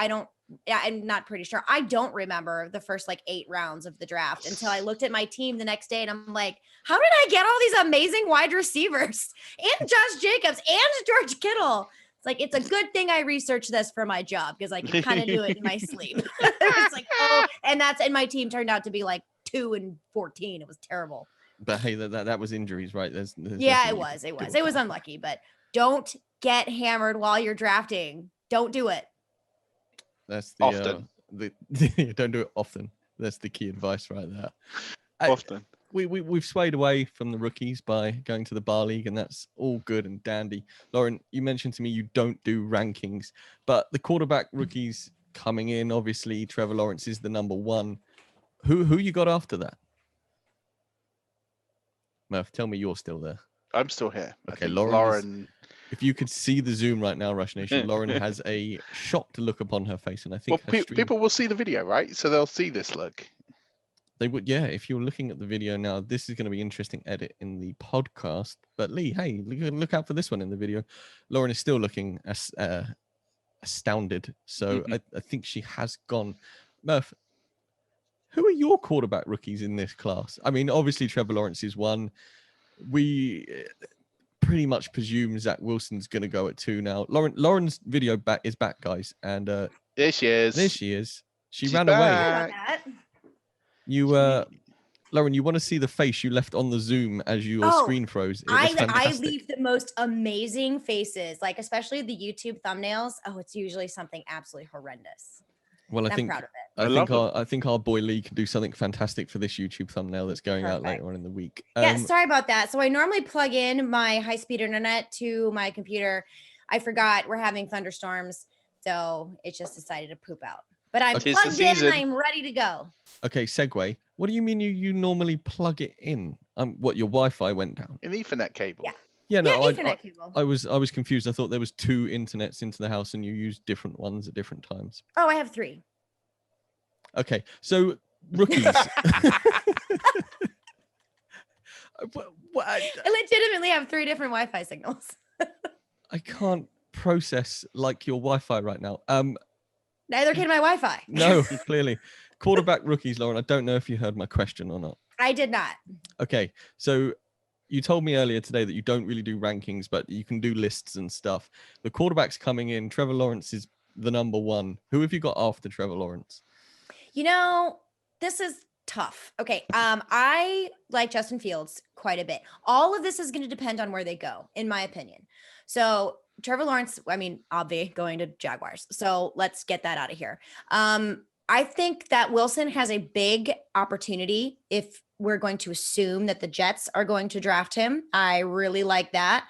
I don't remember the first 8 rounds of the draft until I looked at my team the next day, and I'm like, how did I get all these amazing wide receivers and Josh Jacobs and George Kittle? It's like, it's a good thing I researched this for my job because I can kind of do it in my sleep. It's like, and my team turned out to be 2-14. It was terrible. But hey, that was injuries, right? There's yeah, it was unlucky, but don't get hammered while you're drafting. Don't do it. That's the often. Don't do it often. That's the key advice right there. Often. We've swayed away from the rookies by going to the bar league, and that's all good and dandy. Lauren, you mentioned to me you don't do rankings, but the quarterback rookies coming in, obviously Trevor Lawrence is the number one. Who you got after that? Murf, tell me you're still there. I'm still here. Okay, Lauren. If you could see the Zoom right now, Rush Nation, Lauren has a shocked look upon her face, and I think people will see the video, right? So they'll see this look. They would, yeah. If you're looking at the video now, this is going to be interesting edit in the podcast. But Lee, hey, look out for this one in the video. Lauren is still looking astounded. So I think she has gone. Murf, who are your quarterback rookies in this class? I mean, obviously Trevor Lawrence is one. We pretty much presume Zach Wilson's going to go at 2 now. Lauren's video is back, guys, and there she is. There she is. She's ran back. away. You, Lauren, you want to see the face you left on the Zoom as your screen froze? I leave the most amazing faces, especially the YouTube thumbnails. Oh, it's usually something absolutely horrendous. Well, I'm proud of it. I think our boy Lee can do something fantastic for this YouTube thumbnail that's going out later on in the week. Yeah, sorry about that. So I normally plug in my high-speed internet to my computer. I forgot we're having thunderstorms, so it just decided to poop out. But I'm plugged in and I'm ready to go. Okay, Segway. What do you mean you normally plug it in? What, your Wi-Fi went down? An Ethernet cable. Yeah. Yeah, no, Ethernet cable. I was confused. I thought there was 2 internets into the house and you used different ones at different times. Oh, I have 3. Okay, so rookies. I legitimately have 3 different Wi-Fi signals. I can't process your Wi-Fi right now. Neither can my Wi-Fi. No, clearly. quarterback rookies, Lauren. I don't know if you heard my question or not. I did not. Okay, so you told me earlier today that you don't really do rankings, but you can do lists and stuff. The quarterbacks coming in, Trevor Lawrence is the number one. Who have you got after Trevor Lawrence? This is tough. Okay. I like Justin Fields quite a bit. All of this is going to depend on where they go, in my opinion. So Trevor Lawrence, obviously going to Jaguars. So let's get that out of here. I think that Wilson has a big opportunity if we're going to assume that the Jets are going to draft him. I really like that.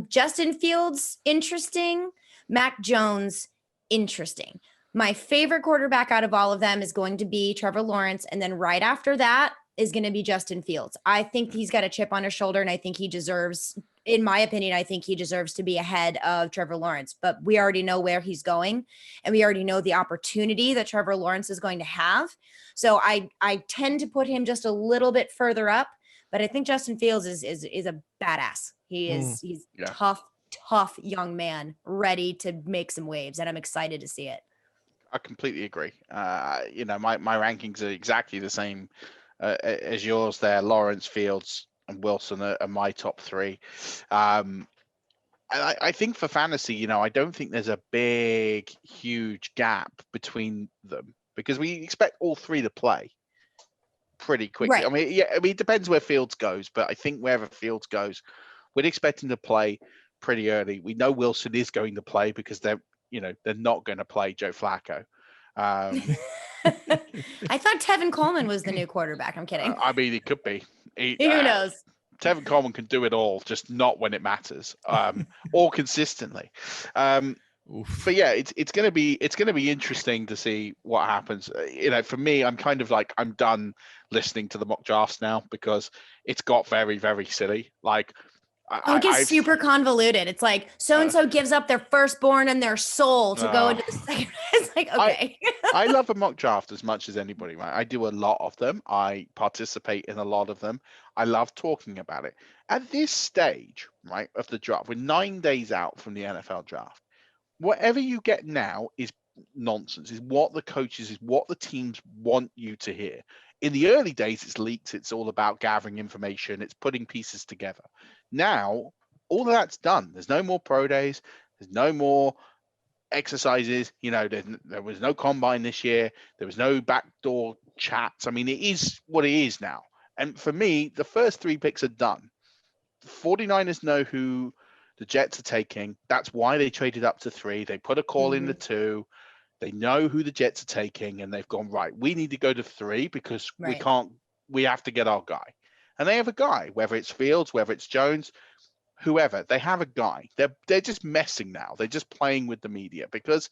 Justin Fields, interesting. Mac Jones, interesting. My favorite quarterback out of all of them is going to be Trevor Lawrence. And then right after that is going to be Justin Fields. I think he's got a chip on his shoulder, and I think he deserves, in my opinion, I think he deserves to be ahead of Trevor Lawrence. But we already know where he's going, and we already know the opportunity that Trevor Lawrence is going to have. So I tend to put him just a little bit further up, but I think Justin Fields is a badass. He's tough young man, ready to make some waves, and I'm excited to see it. I completely agree. My rankings are exactly the same as yours there. Lawrence, Fields, and Wilson are my top three. And I think for fantasy, I don't think there's a big, huge gap between them because we expect all three to play pretty quickly. Right. It depends where Fields goes, but I think wherever Fields goes, we'd expect him to play pretty early. We know Wilson is going to play because they're not going to play Joe Flacco. I thought Tevin Coleman was the new quarterback. I'm kidding. It could be. Who knows? Tevin Coleman can do it all, just not when it matters, or consistently. But yeah, it's gonna be interesting to see what happens. For me, I'm kind of like I'm done listening to the mock drafts now because it's got very, very silly. Like. It gets super convoluted. It's like so-and-so gives up their firstborn and their soul to go into the second. It's like, okay. I love a mock draft as much as anybody, right? I do a lot of them. I participate in a lot of them. I love talking about it. At this stage, right, of the draft, we're 9 days out from the NFL draft. Whatever you get now is nonsense, is what the coaches, is what the teams want you to hear. In the early days, it's leaks. It's all about gathering information. It's putting pieces together. Now, all of that's done. There's no more pro days. There's no more exercises. There was no combine this year. There was no backdoor chats. It is what it is now. And for me, the first three picks are done. The 49ers know who the Jets are taking. That's why they traded up to 3. They put a call in the 2. They know who the Jets are taking, and they've gone, right, we need to go to 3 because we have to get our guy. And they have a guy, whether it's Fields, whether it's Jones, whoever, they have a guy. They're just messing now. They're just playing with the media because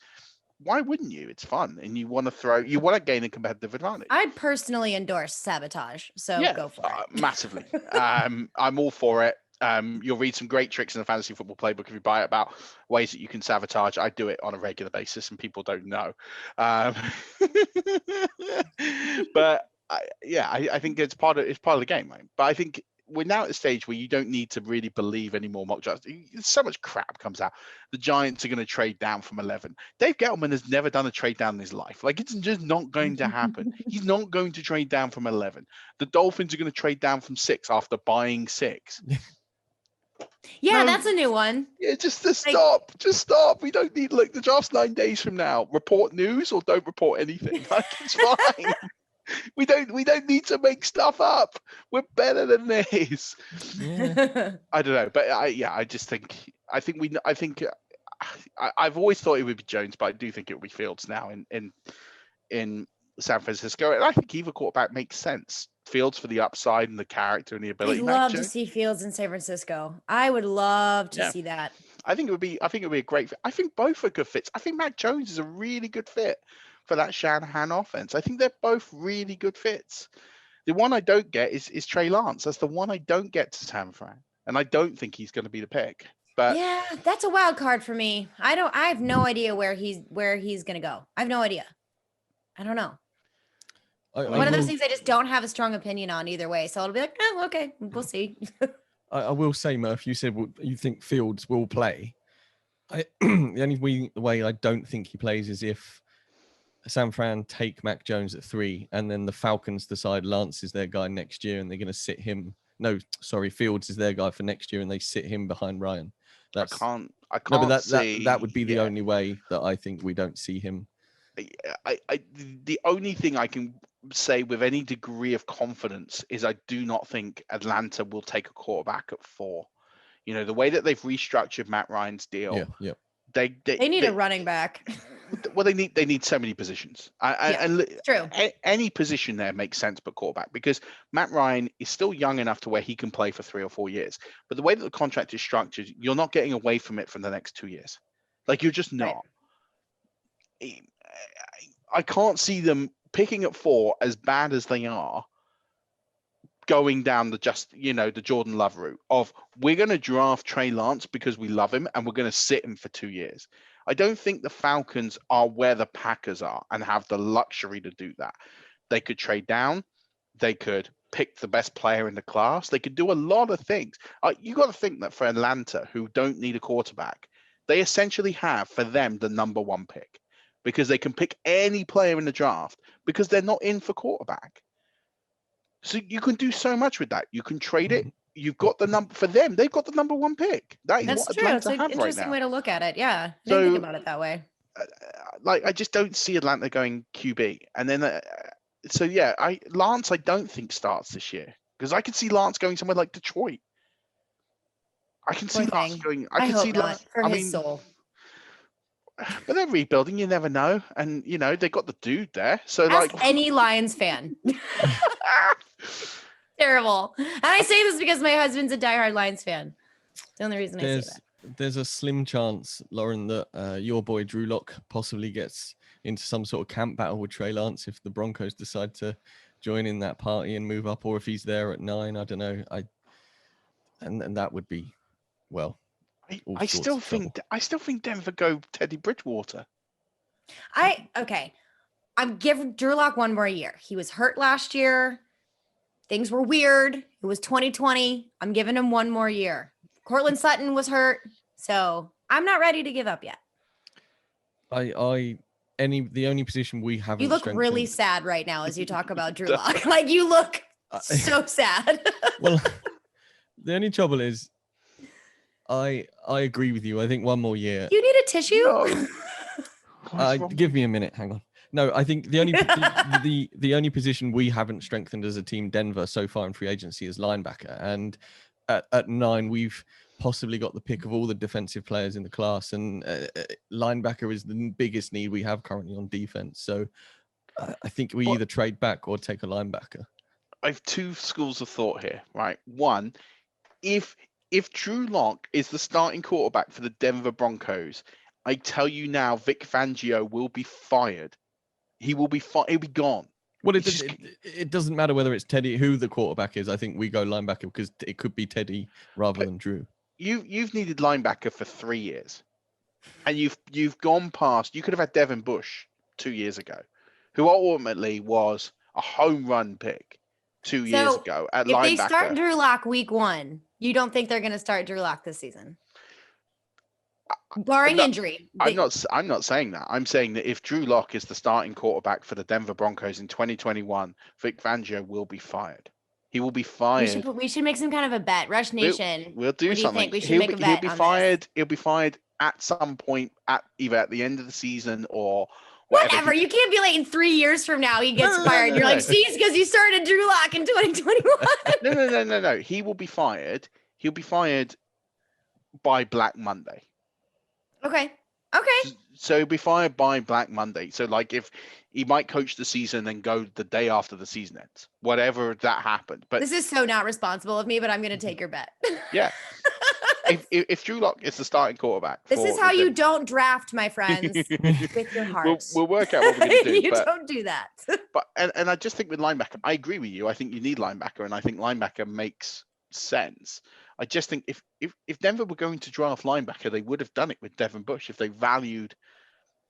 why wouldn't you? It's fun. And you want to gain a competitive advantage. I'd personally endorse sabotage. So go for it. Massively. I'm all for it. You'll read some great tricks in the fantasy football playbook if you buy it about ways that you can sabotage. I do it on a regular basis and people don't know. But I think it's part of the game, right? But I think we're now at the stage where you don't need to really believe any more mock drafts. So much crap comes out. The Giants are going to trade down from 11. Dave Gettleman has never done a trade down in his life. Like, it's just not going to happen. He's not going to trade down from 11. The Dolphins are going to trade down from 6 after buying 6. Yeah, that's a new one. Yeah, just stop. Just stop. We don't need, the draft's 9 days from now. Report news or don't report anything. Like, it's fine. We don't need to make stuff up. We're better than this. Yeah. I don't know, but I've always thought it would be Jones, but I do think it will be Fields now in San Francisco. And I think either quarterback makes sense. Fields for the upside and the character and the ability. I'd love to see Fields in San Francisco. I would love to see that. I think it would be a great fit. I think both are good fits. I think Mac Jones is a really good fit for that Shanahan offense. I think they're both really good fits. The one I don't get is Trey Lance. That's the one I don't get to San Fran. And I don't think he's going to be the pick. But yeah, that's a wild card for me. I have no idea where he's going to go. I have no idea. I don't know. One of those things I just don't have a strong opinion on either way. So I'll be like, okay, we'll see. I will say, Murf, you said you think Fields will play. The only way I don't think he plays is if San Fran take Mac Jones at 3, and then the Falcons decide Lance is their guy next year, and they're going to sit him. No, sorry, Fields is their guy for next year, and they sit him behind Ryan. I can't no, but see. that would be the only way that I think we don't see him. The only thing I can say with any degree of confidence is I do not think Atlanta will take a quarterback at 4. You know, the way that they've restructured Matt Ryan's deal. Yeah. They need a running back. Well, they need so many positions. True. Any position there makes sense, but quarterback, because Matt Ryan is still young enough to where he can play for 3 or 4 years. But the way that the contract is structured, you're not getting away from it from the next 2 years. Like, you're just not. Right. I can't see them picking at 4 as bad as they are, going down the Jordan Love route of we're going to draft Trey Lance because we love him and we're going to sit him for 2 years. I don't think the Falcons are where the Packers are and have the luxury to do that. They could trade down. They could pick the best player in the class. They could do a lot of things. You got to think that for Atlanta, who don't need a quarterback, they essentially have for them the number 1 pick because they can pick any player in the draft because they're not in for quarterback. So you can do so much with that. You can trade it. You've got the number for them. They've got the number 1 pick. That's what true. Atlanta It's an have interesting right now. way to look at it. Yeah, I didn't think about it that way. I just don't see Atlanta going QB. And then, Lance, I don't think starts this year because I could see Lance going somewhere like Detroit. I can see Lance going. I can hope see not, Lance for his soul. But they're rebuilding. You never know, and they got the dude there. So Ask any Lions fan. Terrible. And I say this because my husband's a diehard Lions fan. It's the only reason I say that. There's a slim chance, Lauren, that your boy Drew Lock possibly gets into some sort of camp battle with Trey Lance if the Broncos decide to join in that party and move up, or if he's there at 9. I don't know. And that would be, well. I still think Denver go Teddy Bridgewater. I'm giving Drew Lock 1 more year. He was hurt last year. Things were weird. It was 2020. I'm giving him 1 more year. Cortland Sutton was hurt, so I'm not ready to give up yet. The only position we haven't. You look really sad right now as you talk about Drew Lock. Like, you look so sad. Well, the only trouble is, I agree with you. I think 1 more year. You need a tissue? No. Give me a minute. Hang on. No, I think the only the only position we haven't strengthened as a team, Denver, so far in free agency is linebacker. And at 9, we've possibly got the pick of all the defensive players in the class, and linebacker is the biggest need we have currently on defense. So I think we either trade back or take a linebacker. I have 2 schools of thought here. Right, one, if Drew Lock is the starting quarterback for the Denver Broncos, I tell you now, Vic Fangio will be fired. He will be He'll be gone. Well, it doesn't matter whether it's Teddy, who the quarterback is. I think we go linebacker because it could be Teddy rather than Drew. You've needed linebacker for 3 years, and you've gone past. You could have had Devin Bush 2 years ago, who ultimately was a home run pick 2 years ago at linebacker. If they start Drew Lock week 1, you don't think they're going to start Drew Lock this season? Barring injury. I'm not saying that. I'm saying that if Drew Lock is the starting quarterback for the Denver Broncos in 2021, Vic Fangio will be fired. He will be fired. We should make some kind of a bet. Rush Nation. We'll do something. Think? We should make a bet. He'll be fired. He'll be fired at some point, either at the end of the season or whatever. You can't be like in 3 years from now he gets fired. You're like, see, it's because you started Drew Lock in 2021. No. He will be fired. He'll be fired by Black Monday. Okay. So he'll be fired by Black Monday. So like if he might coach the season and go the day after the season ends, whatever that happened. But this is so not responsible of me, but I'm going to take your bet. Yeah. if Drew Lock is the starting quarterback. This is how you don't draft, my friends, with your heart. We'll work out what we're going to do. Don't do that. But I just think with linebacker, I agree with you. I think you need linebacker, and I think linebacker makes sense. I just think if Denver were going to draft linebacker, they would have done it with Devin Bush if they valued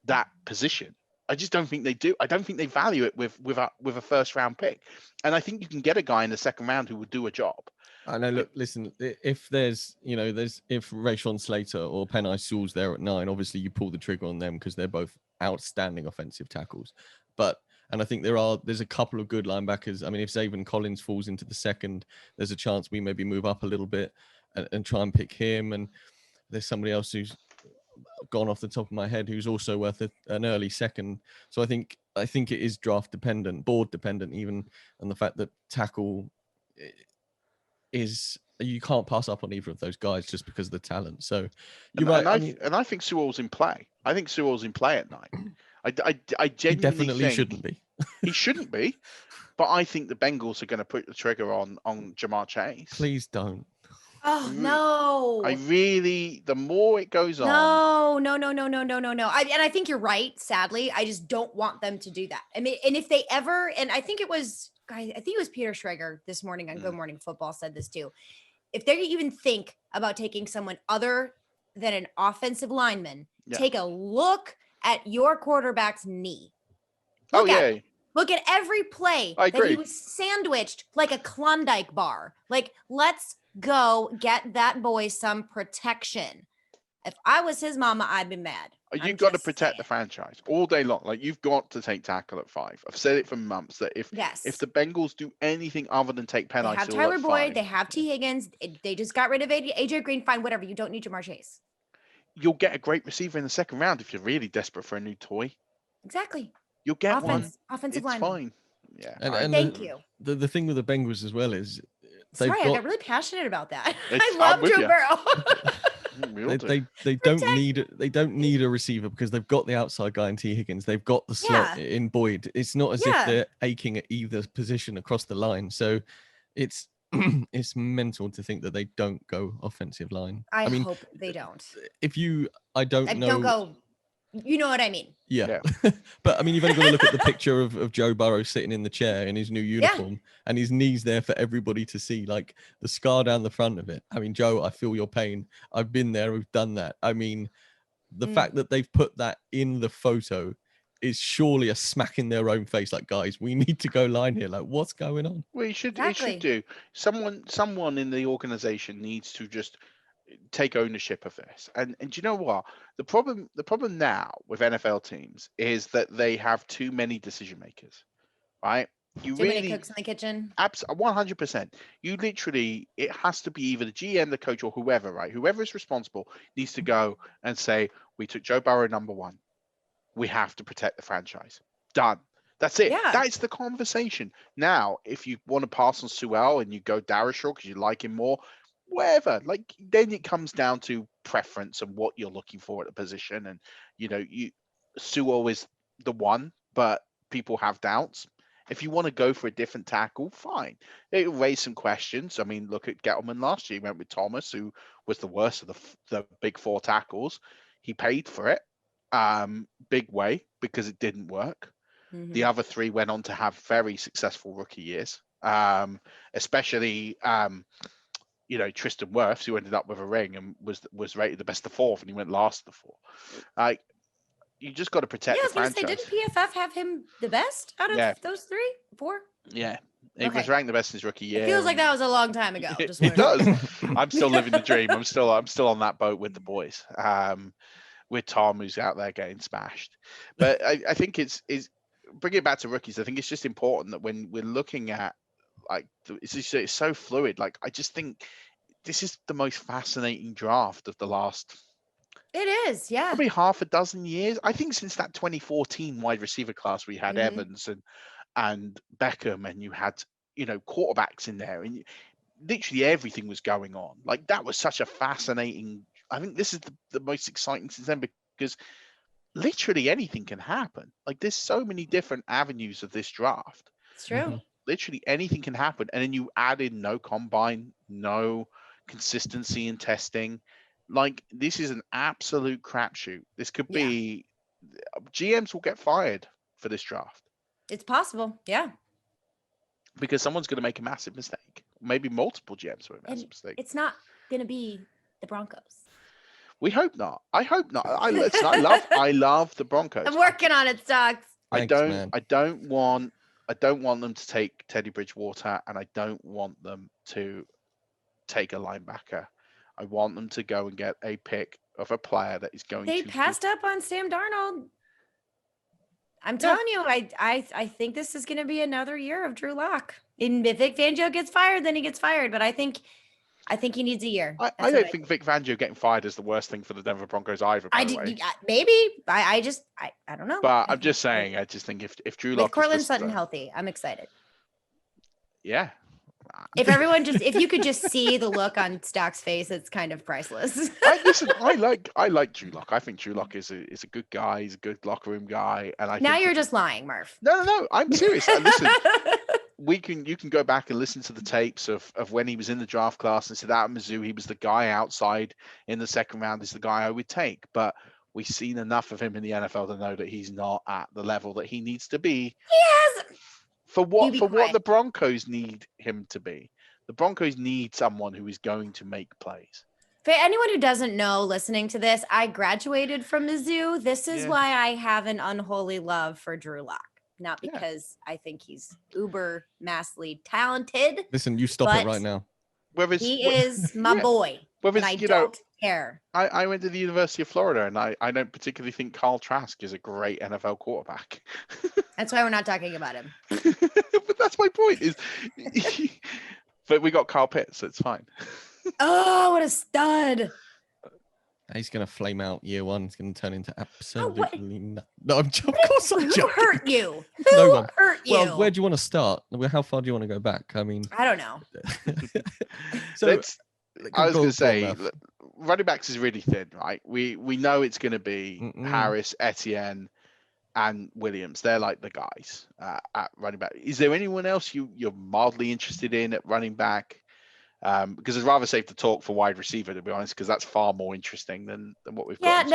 that position. I just don't think they do. I don't think they value it with a first round pick. And I think you can get a guy in the second round who would do a job. I know. Look, listen. If there's, if Rashawn Slater or Penei Sewell's there at 9, obviously you pull the trigger on them because they're both outstanding offensive tackles. And I think there's a couple of good linebackers. I mean, if Zaven Collins falls into the second, there's a chance we maybe move up a little bit and try and pick him. And there's somebody else who's gone off the top of my head who's also worth an early second. So I think it is draft dependent, board dependent even, and the fact that tackle is, you can't pass up on either of those guys just because of the talent. So you're right. And I think Sewell's in play. I think Sewell's in play at 9. I genuinely he definitely think shouldn't be. He shouldn't be, but I think the Bengals are going to put the trigger on Jamar Chase. Please don't. Oh no! The more it goes on. No. I think you're right. Sadly, I just don't want them to do that. I mean, and if they ever, and I think it was Peter Schrager this morning on Good Morning Football said this too. If they even think about taking someone other than an offensive lineman, take a look at your quarterback's knee. Look at every play that he was sandwiched like a Klondike bar. Like, let's go get that boy some protection. If I was his mama, I'd be mad. You've got to protect the franchise all day long. Like, you've got to take tackle at 5. I've said it for months that if the Bengals do anything other than take Penei Sewell, they have Tyler Boyd, they have T. Higgins, they just got rid of AJ Green. Fine, whatever. You don't need Jamar Chase. You'll get a great receiver in the second round if you're really desperate for a new toy. Exactly. You'll get one. Offensive line. It's fine. Yeah. And thank you. The thing with the Bengals as well is I got really passionate about that. I love Joe Burrow. they don't need a receiver because they've got the outside guy in T. Higgins. They've got the slot in Boyd. It's not as if they're aching at either position across the line. So it's mental to think that they don't go offensive line. I mean, hope they don't. Don't go. You know what I mean? Yeah. But I mean, you've only got to look at the picture of Joe Burrow sitting in the chair in his new uniform and his knees there for everybody to see, like the scar down the front of it. I mean, Joe, I feel your pain. I've been there. We've done that. I mean, the fact that they've put that in the photo is surely a smack in their own face. Like, guys, we need to go line here. Like, what's going on? Well, it should do. Someone in the organization needs to just take ownership of this. And do you know what? The problem now with NFL teams is that they have too many decision makers, right? Too many cooks in the kitchen. 100%. You literally, it has to be either the GM, the coach, or whoever, right? Whoever is responsible needs to go and say, we took Joe Burrow number 1. We have to protect the franchise. Done. That's it. Yeah. That's the conversation. Now, if you want to pass on Sewell and you go Darrishaw because you like him more, whatever, like, then it comes down to preference and what you're looking for at the position. And Sewell is the one, but people have doubts. If you want to go for a different tackle, fine. It'll raise some questions. I mean, look at Gettleman last year. He went with Thomas, who was the worst of the big 4 tackles. He paid for it, big way, because it didn't work. Mm-hmm. The other 3 went on to have very successful rookie years, especially Tristan Wirfs, who ended up with a ring and was rated the best of 4th, and he went last of the 4. Like, you just got to protect the franchise. Didn't PFF have him the best out of those 3, 4? Yeah, he was ranked the best in his rookie year. It feels like that was a long time ago. It does. I'm still living the dream. I'm still on that boat with the boys, with Tom, who's out there getting smashed. But I think it's bringing it back to rookies. I think it's just important that when we're looking at, like, it's so fluid. Like, I just think this is the most fascinating draft of the last. It is, yeah. Probably half a dozen years. I think since that 2014 wide receiver class, we had Evans and Beckham, and you had quarterbacks in there, and literally everything was going on. Like, that was such a fascinating. I think this is the most exciting since then, because literally anything can happen. Like, there's so many different avenues of this draft. It's true. Mm-hmm. Literally anything can happen. And then you add in no combine, no consistency in testing. Like, this is an absolute crapshoot. This could be, GMs will get fired for this draft. It's possible. Yeah. Because someone's going to make a massive mistake. Maybe multiple GMs will make a massive mistake. It's not going to be the Broncos. We hope not. I hope not. I love the Broncos. I'm working on it, Stocks. I don't want them to take Teddy Bridgewater, and I don't want them to take a linebacker. I want them to go and get a pick of a player that is going They to. passed up on Sam Darnold. I'm telling you, I think this is going to be another year of Drew Lock. And if Vic Fangio gets fired, then he gets fired. But I think he needs a year. I don't think Vic Fangio getting fired is the worst thing for the Denver Broncos either. By the way, maybe. I don't know. But I'm just saying. I just think if Drew Lock with Cortland Sutton healthy, I'm excited. Yeah. If you could just see the look on Stock's face, it's kind of priceless. I like Drew Lock. I think Drew Lock is a good guy. He's a good locker room guy. And now you're just lying, Murf. No. I'm serious. Listen, you can go back and listen to the tapes of when he was in the draft class and said out of Mizzou, he was the guy outside in the second round is the guy I would take. But we've seen enough of him in the NFL to know that he's not at the level that he needs to be. Yes. For what the Broncos need him to be. The Broncos need someone who is going to make plays. For anyone who doesn't know, listening to this, I graduated from Mizzou. This is why I have an unholy love for Drew Lock. Not because I think he's uber massively talented. Listen, you stop it right now. He is my boy. And I don't care. I went to the University of Florida, and I don't particularly think Kyle Trask is a great NFL quarterback. That's why we're not talking about him. But that's my point. But we got Kyle Pitts, so it's fine. Oh, what a stud! He's going to flame out year one. It's going to turn into absolutely nothing. No, of course I'm joking. Who hurt you? No one. Hurt you? Well, where do you want to start? How far do you want to go back? I mean, I don't know. So I was going to say, running backs is really thin, right? We know it's going to be Harris, Etienne, and Williams. They're like the guys at running back. Is there anyone else you're mildly interested in at running back? Because it's rather safe to talk for wide receiver, to be honest, because that's far more interesting than what we've got.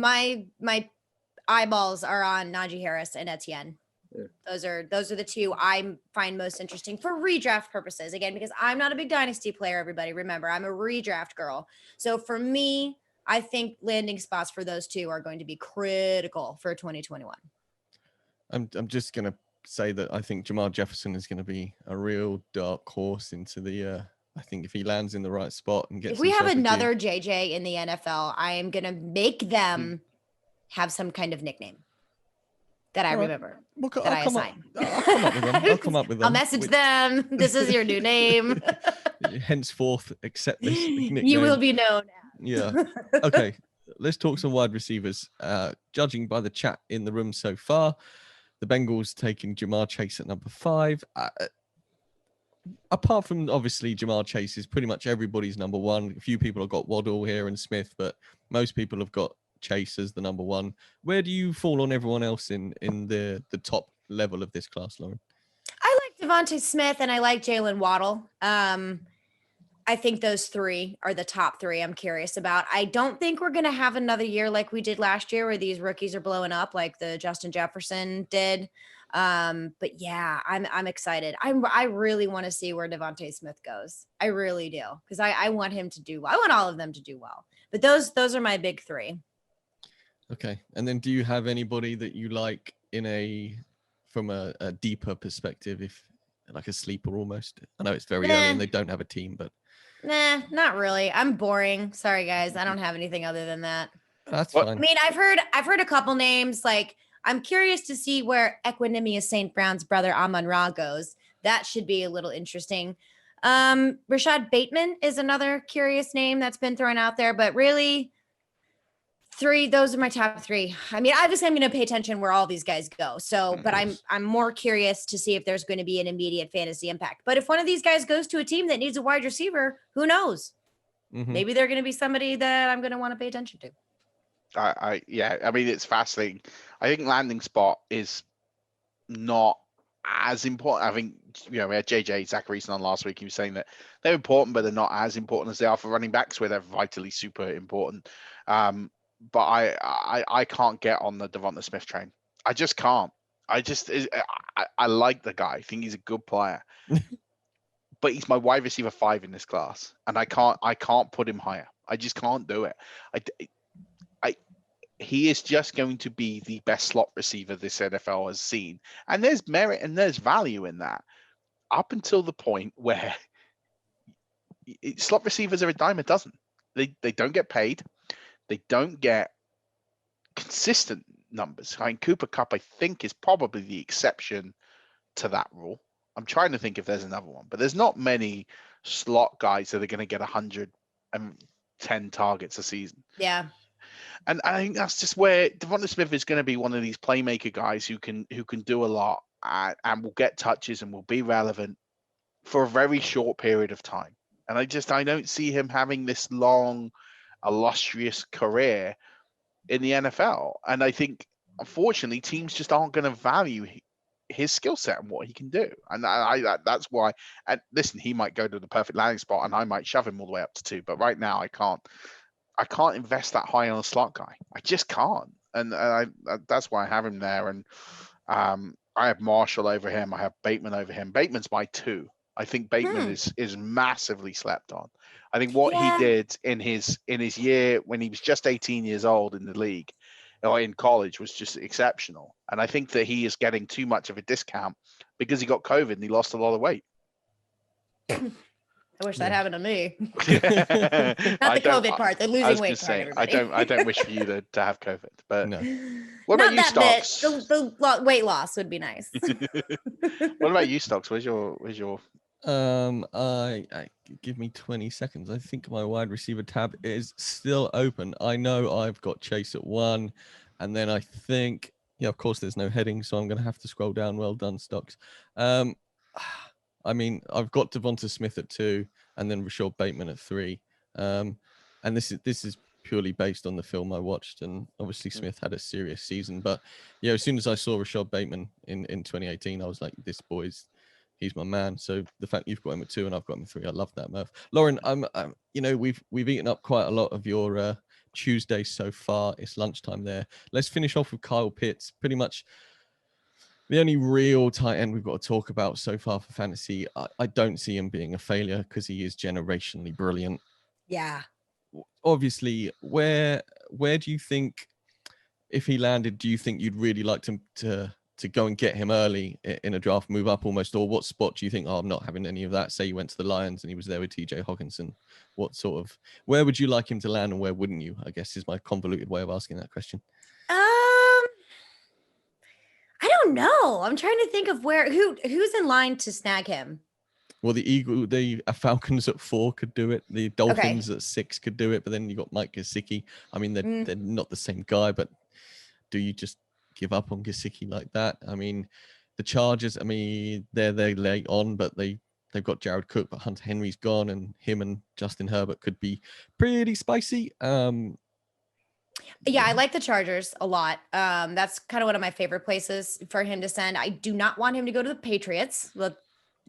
My eyeballs are on Najee Harris and Etienne. Yeah. Those are the two I find most interesting for redraft purposes. Again, because I'm not a big dynasty player, everybody. Remember, I'm a redraft girl. So for me, I think landing spots for those two are going to be critical for 2021. I'm just going to say that I think Jamal Jefferson is going to be a real dark horse into the I think if he lands in the right spot and gets, if we have another JJ in the NFL, I am going to make them have some kind of nickname that I remember. I'll come up with them. I'll message them. This is your new name. Henceforth, accept this nickname. You will be known as. Yeah. Okay. Let's talk some wide receivers. Judging by the chat in the room so far, the Bengals taking Jamar Chase at number 5. Apart from obviously Jamar Chase is pretty much everybody's number 1. A few people have got Waddle here and Smith, but most people have got Chase as the number 1. Where do you fall on everyone else in the top level of this class, Lauren? I like Devontae Smith and I like Jalen Waddle. I think those 3 are the top 3 I'm curious about. I don't think we're going to have another year like we did last year where these rookies are blowing up like the Justin Jefferson did. But yeah, I'm excited. I really want to see where Devontae Smith goes. I really do. Because I want him to do well. I want all of them to do well. But those are my big 3. Okay. And then do you have anybody that you like from a deeper perspective, if like a sleeper almost? I know it's very early and they don't have a team, but nah, not really. I'm boring. Sorry guys. I don't have anything other than that. That's fine. I mean, I've heard a couple names. Like I'm curious to see where Equanimous St. Brown's brother Amon-Ra goes. That should be a little interesting. Rashad Bateman is another curious name that's been thrown out there, but really 3, those are my top 3. I mean, obviously I'm going to pay attention where all these guys go. So, but I'm more curious to see if there's going to be an immediate fantasy impact. But if one of these guys goes to a team that needs a wide receiver, who knows? Mm-hmm. Maybe they're going to be somebody that I'm going to want to pay attention to. I mean, it's fascinating. I think landing spot is not as important. I think, we had JJ Zach Reason on last week. He was saying that they're important, but they're not as important as they are for running backs, where they're vitally super important. But I can't get on the Devonta Smith train. I just can't. I like the guy. I think he's a good player. But he's my wide receiver 5 in this class. And I can't put him higher. I just can't do it. He is just going to be the best slot receiver this NFL has seen. And there's merit and there's value in that. Up until the point where slot receivers are a dime a dozen. They don't get paid. They don't get consistent numbers. I mean, Cooper Kupp, I think, is probably the exception to that rule. I'm trying to think if there's another one, but there's not many slot guys that are going to get 110 targets a season. Yeah. And I think that's just where Devonta Smith is going to be one of these playmaker guys who can do a lot and will get touches and will be relevant for a very short period of time. And I don't see him having this long, illustrious career in the NFL. And I think, unfortunately, teams just aren't going to value his skill set and what he can do. And that's why. And listen, he might go to the perfect landing spot, and I might shove him all the way up to 2. But right now, I can't invest that high on a slot guy. I just can't. And that's why I have him there. And I have Marshall over him. I have Bateman over him. Bateman's my 2. I think Bateman is massively slept on. I think what he did in his year when he was just 18 years old in the league or in college was just exceptional. And I think that he is getting too much of a discount because he got COVID and he lost a lot of weight. I wish that happened to me. Not the COVID part, the losing weight part. Everybody. I don't wish for you to have COVID. But No. what about you, Not that Stocks? bit. The weight loss would be nice. What about you, Stocks? Where's your? I give me 20 seconds. I think my wide receiver tab is still open. I know I've got Chase at 1, and then I think, of course, there's no heading, so I'm going to have to scroll down. Well done, Stocks. I mean, I've got Devonta Smith at 2, and then Rashad Bateman at 3. And this is purely based on the film I watched, and obviously Smith had a serious season. But as soon as I saw Rashad Bateman in 2018, I was like, this boy's. He's my man. So the fact you've got him at 2 and I've got him at 3, I love that, Murf. Lauren, we've eaten up quite a lot of your Tuesday so far. It's lunchtime there. Let's finish off with Kyle Pitts. Pretty much the only real tight end we've got to talk about so far for fantasy. I don't see him being a failure because he is generationally brilliant. Yeah. Obviously, where do you think, if he landed, do you think you'd really like to go and get him early in a draft, move up almost, or what spot do you think, I'm not having any of that? Say you went to the Lions and he was there with TJ Hockenson. Where would you like him to land and where wouldn't you? I guess is my convoluted way of asking that question. I don't know. I'm trying to think of who's in line to snag him. Well, the Falcons at 4 could do it. The Dolphins at 6 could do it, but then you got Mike Gesicki. I mean, they're not the same guy, but do you just give up on Gesicki like that? I mean, the Chargers, they're late on, but they've got Jared Cook, but Hunter Henry's gone, and him and Justin Herbert could be pretty spicy. Yeah, I like the Chargers a lot. That's kind of one of my favorite places for him to send. I do not want him to go to the Patriots.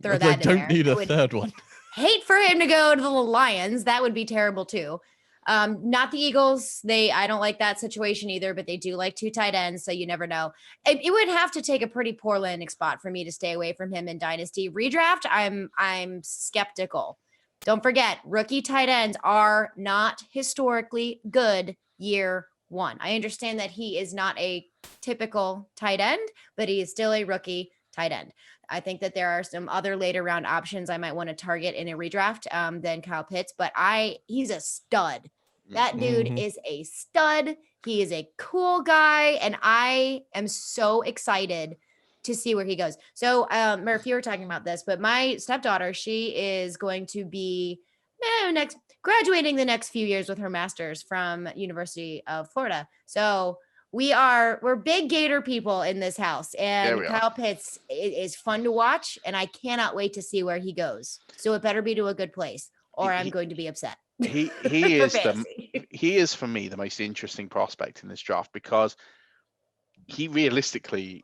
Throw that in there. Don't need a third one. Hate for him to go to the Lions. That would be terrible too. Not the Eagles. I don't like that situation either, but they do like 2 tight ends, so you never know. It would have to take a pretty poor landing spot for me to stay away from him in Dynasty. Redraft, I'm skeptical. Don't forget, rookie tight ends are not historically good year 1. I understand that he is not a typical tight end, but he is still a rookie tight end. I think that there are some other later round options I might want to target in a redraft than Kyle Pitts, but he's a stud. That dude is a stud. He is a cool guy, and I am so excited to see where he goes. So, Murf, you were talking about this, but my stepdaughter, she is going to be graduating the next few years with her master's from University of Florida. So we're big Gator people in this house, and Kyle Pitts is fun to watch, and I cannot wait to see where he goes. So it better be to a good place, or I'm going to be upset. He is for me the most interesting prospect in this draft because he realistically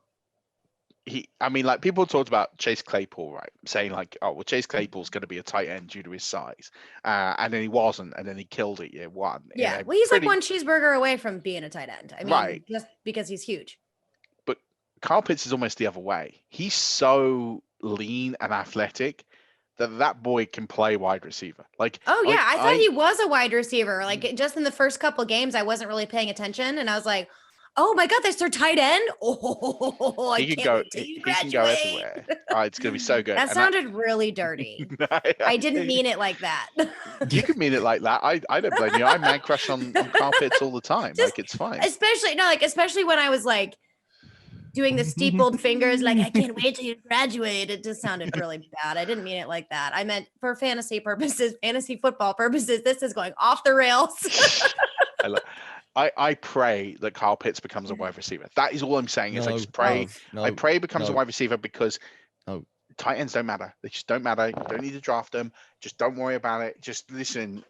people talked about Chase Claypool, right? Saying like, oh, well, Chase Claypool's going to be a tight end due to his size. And then he wasn't, and then he killed it year 1. Yeah. Well, he's like one cheeseburger away from being a tight end. I mean, just because he's huge. But Kyle Pitts is almost the other way. He's so lean and athletic that boy can play wide receiver. Like, oh yeah, I thought he was a wide receiver. Like just in the first couple of games, I wasn't really paying attention, and I was like, Oh my God, that's their tight end. Oh, I He can't can go. wait till you He can go graduate. everywhere. It's gonna be so good. That And sounded really dirty. I didn't mean it like that. You can mean it like that. I don't blame you. I man crush on carpets all the time. Just- Like it's fine. Especially when I was like doing the steepled fingers, like I can't wait till you graduate. It just sounded really bad. I didn't mean it like that. I meant for fantasy purposes, fantasy football purposes. This is going off the rails. I pray that Kyle Pitts becomes a wide receiver. That is all I'm saying. Is I just pray. I pray he becomes a wide receiver because tight ends don't matter. They just don't matter. You don't need to draft them. Just don't worry about it. Just listen.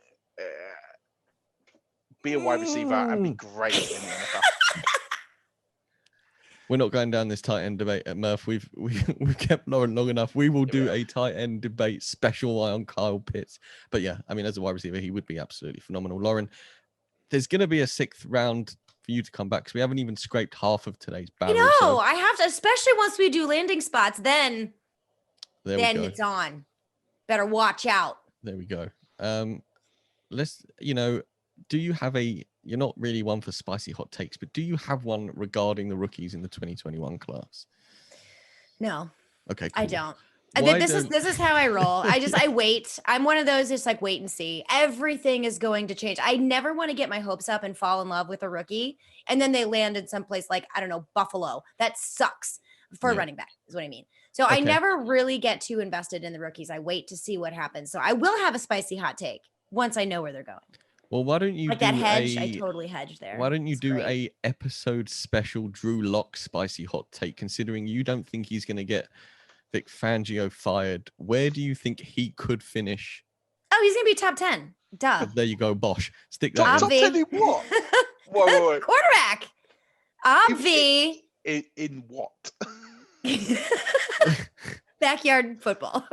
Be a wide receiver and be great in the NFL. We're not going down this tight end debate at Murf. We've kept Lauren long enough. We will do a tight end debate special on Kyle Pitts. But yeah, I mean, as a wide receiver, he would be absolutely phenomenal. Lauren, there's going to be a 6th round for you to come back because we haven't even scraped half of today's barrel. I have to, especially once we do landing spots. Then it's on. Better watch out. There we go. Let's, do you have you're not really one for spicy hot takes, but do you have one regarding the rookies in the 2021 class? No. Okay, cool. I don't. This is how I roll. I wait. I'm one of those just like wait and see. Everything is going to change. I never want to get my hopes up and fall in love with a rookie. And then they land in someplace like, I don't know, Buffalo. That sucks for a running back is what I mean. So I never really get too invested in the rookies. I wait to see what happens. So I will have a spicy hot take once I know where they're going. Well, why don't you like do that hedge? I totally hedged there. Why don't you do a episode special Drew Lock spicy hot take, considering you don't think he's going to get Vic Fangio fired? Where do you think he could finish? Oh, he's going to be top 10. Duh. There you go, Bosch. Stick that top 10 in what? Whoa. Quarterback. Obvi. In what? Backyard football.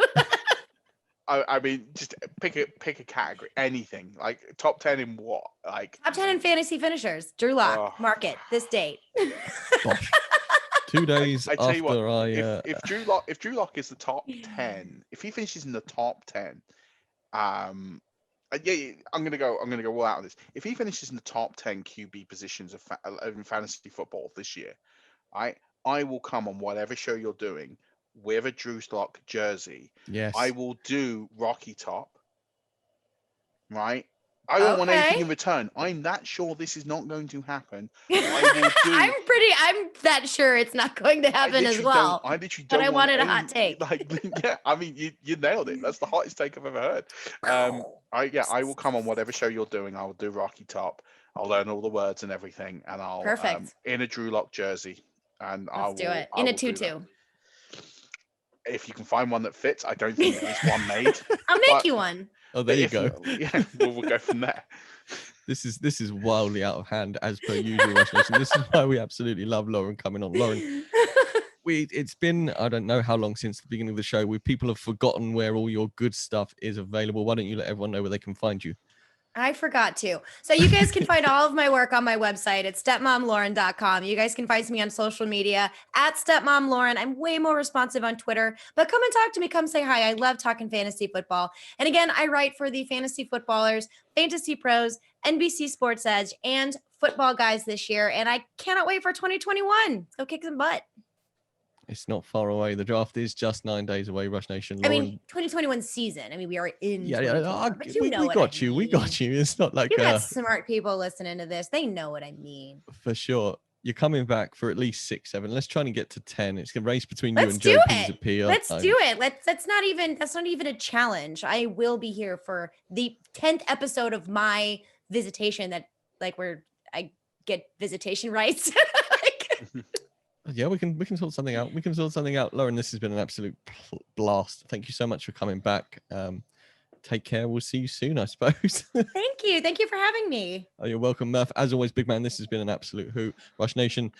I mean, just pick a category, anything. Like top 10 in what? Like top 10 in fantasy finishers. Drew Lock, market this date. Gosh. 2 days I tell you what, after if Drew Lock is the top 10, if he finishes in the top 10, I'm gonna go all out on this. If he finishes in the top 10 QB positions of in fantasy football this year, I will come on whatever show you're doing with a Drew Lock jersey. Yes. I will do Rocky Top. Right? I don't want anything in return. I'm that sure this is not going to happen. I'm that sure it's not going to happen as well. I literally don't. But I wanted a hot take. I mean, you nailed it. That's the hottest take I've ever heard. I will come on whatever show you're doing. I will do Rocky Top. I'll learn all the words and everything, and I'll in a Drew Lock jersey, and I'll do it in a tutu. If you can find one that fits, I don't think there's one made. I'll make you one. Oh, there you go. Yeah, we'll go from there. This is wildly out of hand as per usual. This is why we absolutely love Lauren coming on. Lauren, it's been, I don't know how long since the beginning of the show. People have forgotten where all your good stuff is available. Why don't you let everyone know where they can find you? I forgot to. So you guys can find all of my work on my website. It's stepmomlauren.com. You guys can find me on social media at Stepmom Lauren. I'm way more responsive on Twitter, but come and talk to me. Come say hi. I love talking fantasy football. And again, I write for the Fantasy Footballers, Fantasy Pros, NBC Sports Edge, and Football Guys this year. And I cannot wait for 2021. Go kick some butt. It's not far away. The draft is just 9 days away, Rush Nation. Lauren, I mean, 2021 season. I mean, we are in. We got you. We got you. It's not like you got smart people listening to this. They know what I mean. For sure. You're coming back for at least 6, 7. Let's try and get to 10. It's a race between you and Joe Pizzapia. Let's do it. That's not even a challenge. I will be here for the 10th episode of my visitation. That where I get visitation rights. Yeah, we can sort something out. Lauren, this has been an absolute blast. Thank you so much for coming back. Take care. We'll see you soon, I suppose. Thank you. Thank you for having me. Oh, you're welcome, Murf. As always, big man, this has been an absolute hoot. Rush Nation,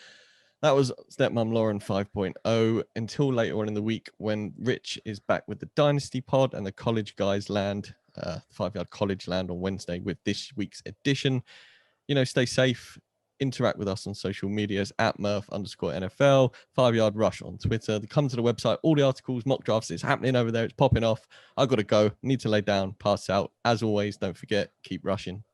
that was Stepmom Lauren 5.0. Until later on in the week when Rich is back with the Dynasty Pod and the College Guys land, 5-Yard College land on Wednesday with this week's edition. Stay safe. Interact with us on social medias at Murf_NFL, 5-Yard Rush on Twitter. Come to the website, all the articles, mock drafts, it's happening over there. It's popping off. I got to go. Need to lay down, pass out. As always, don't forget, keep rushing.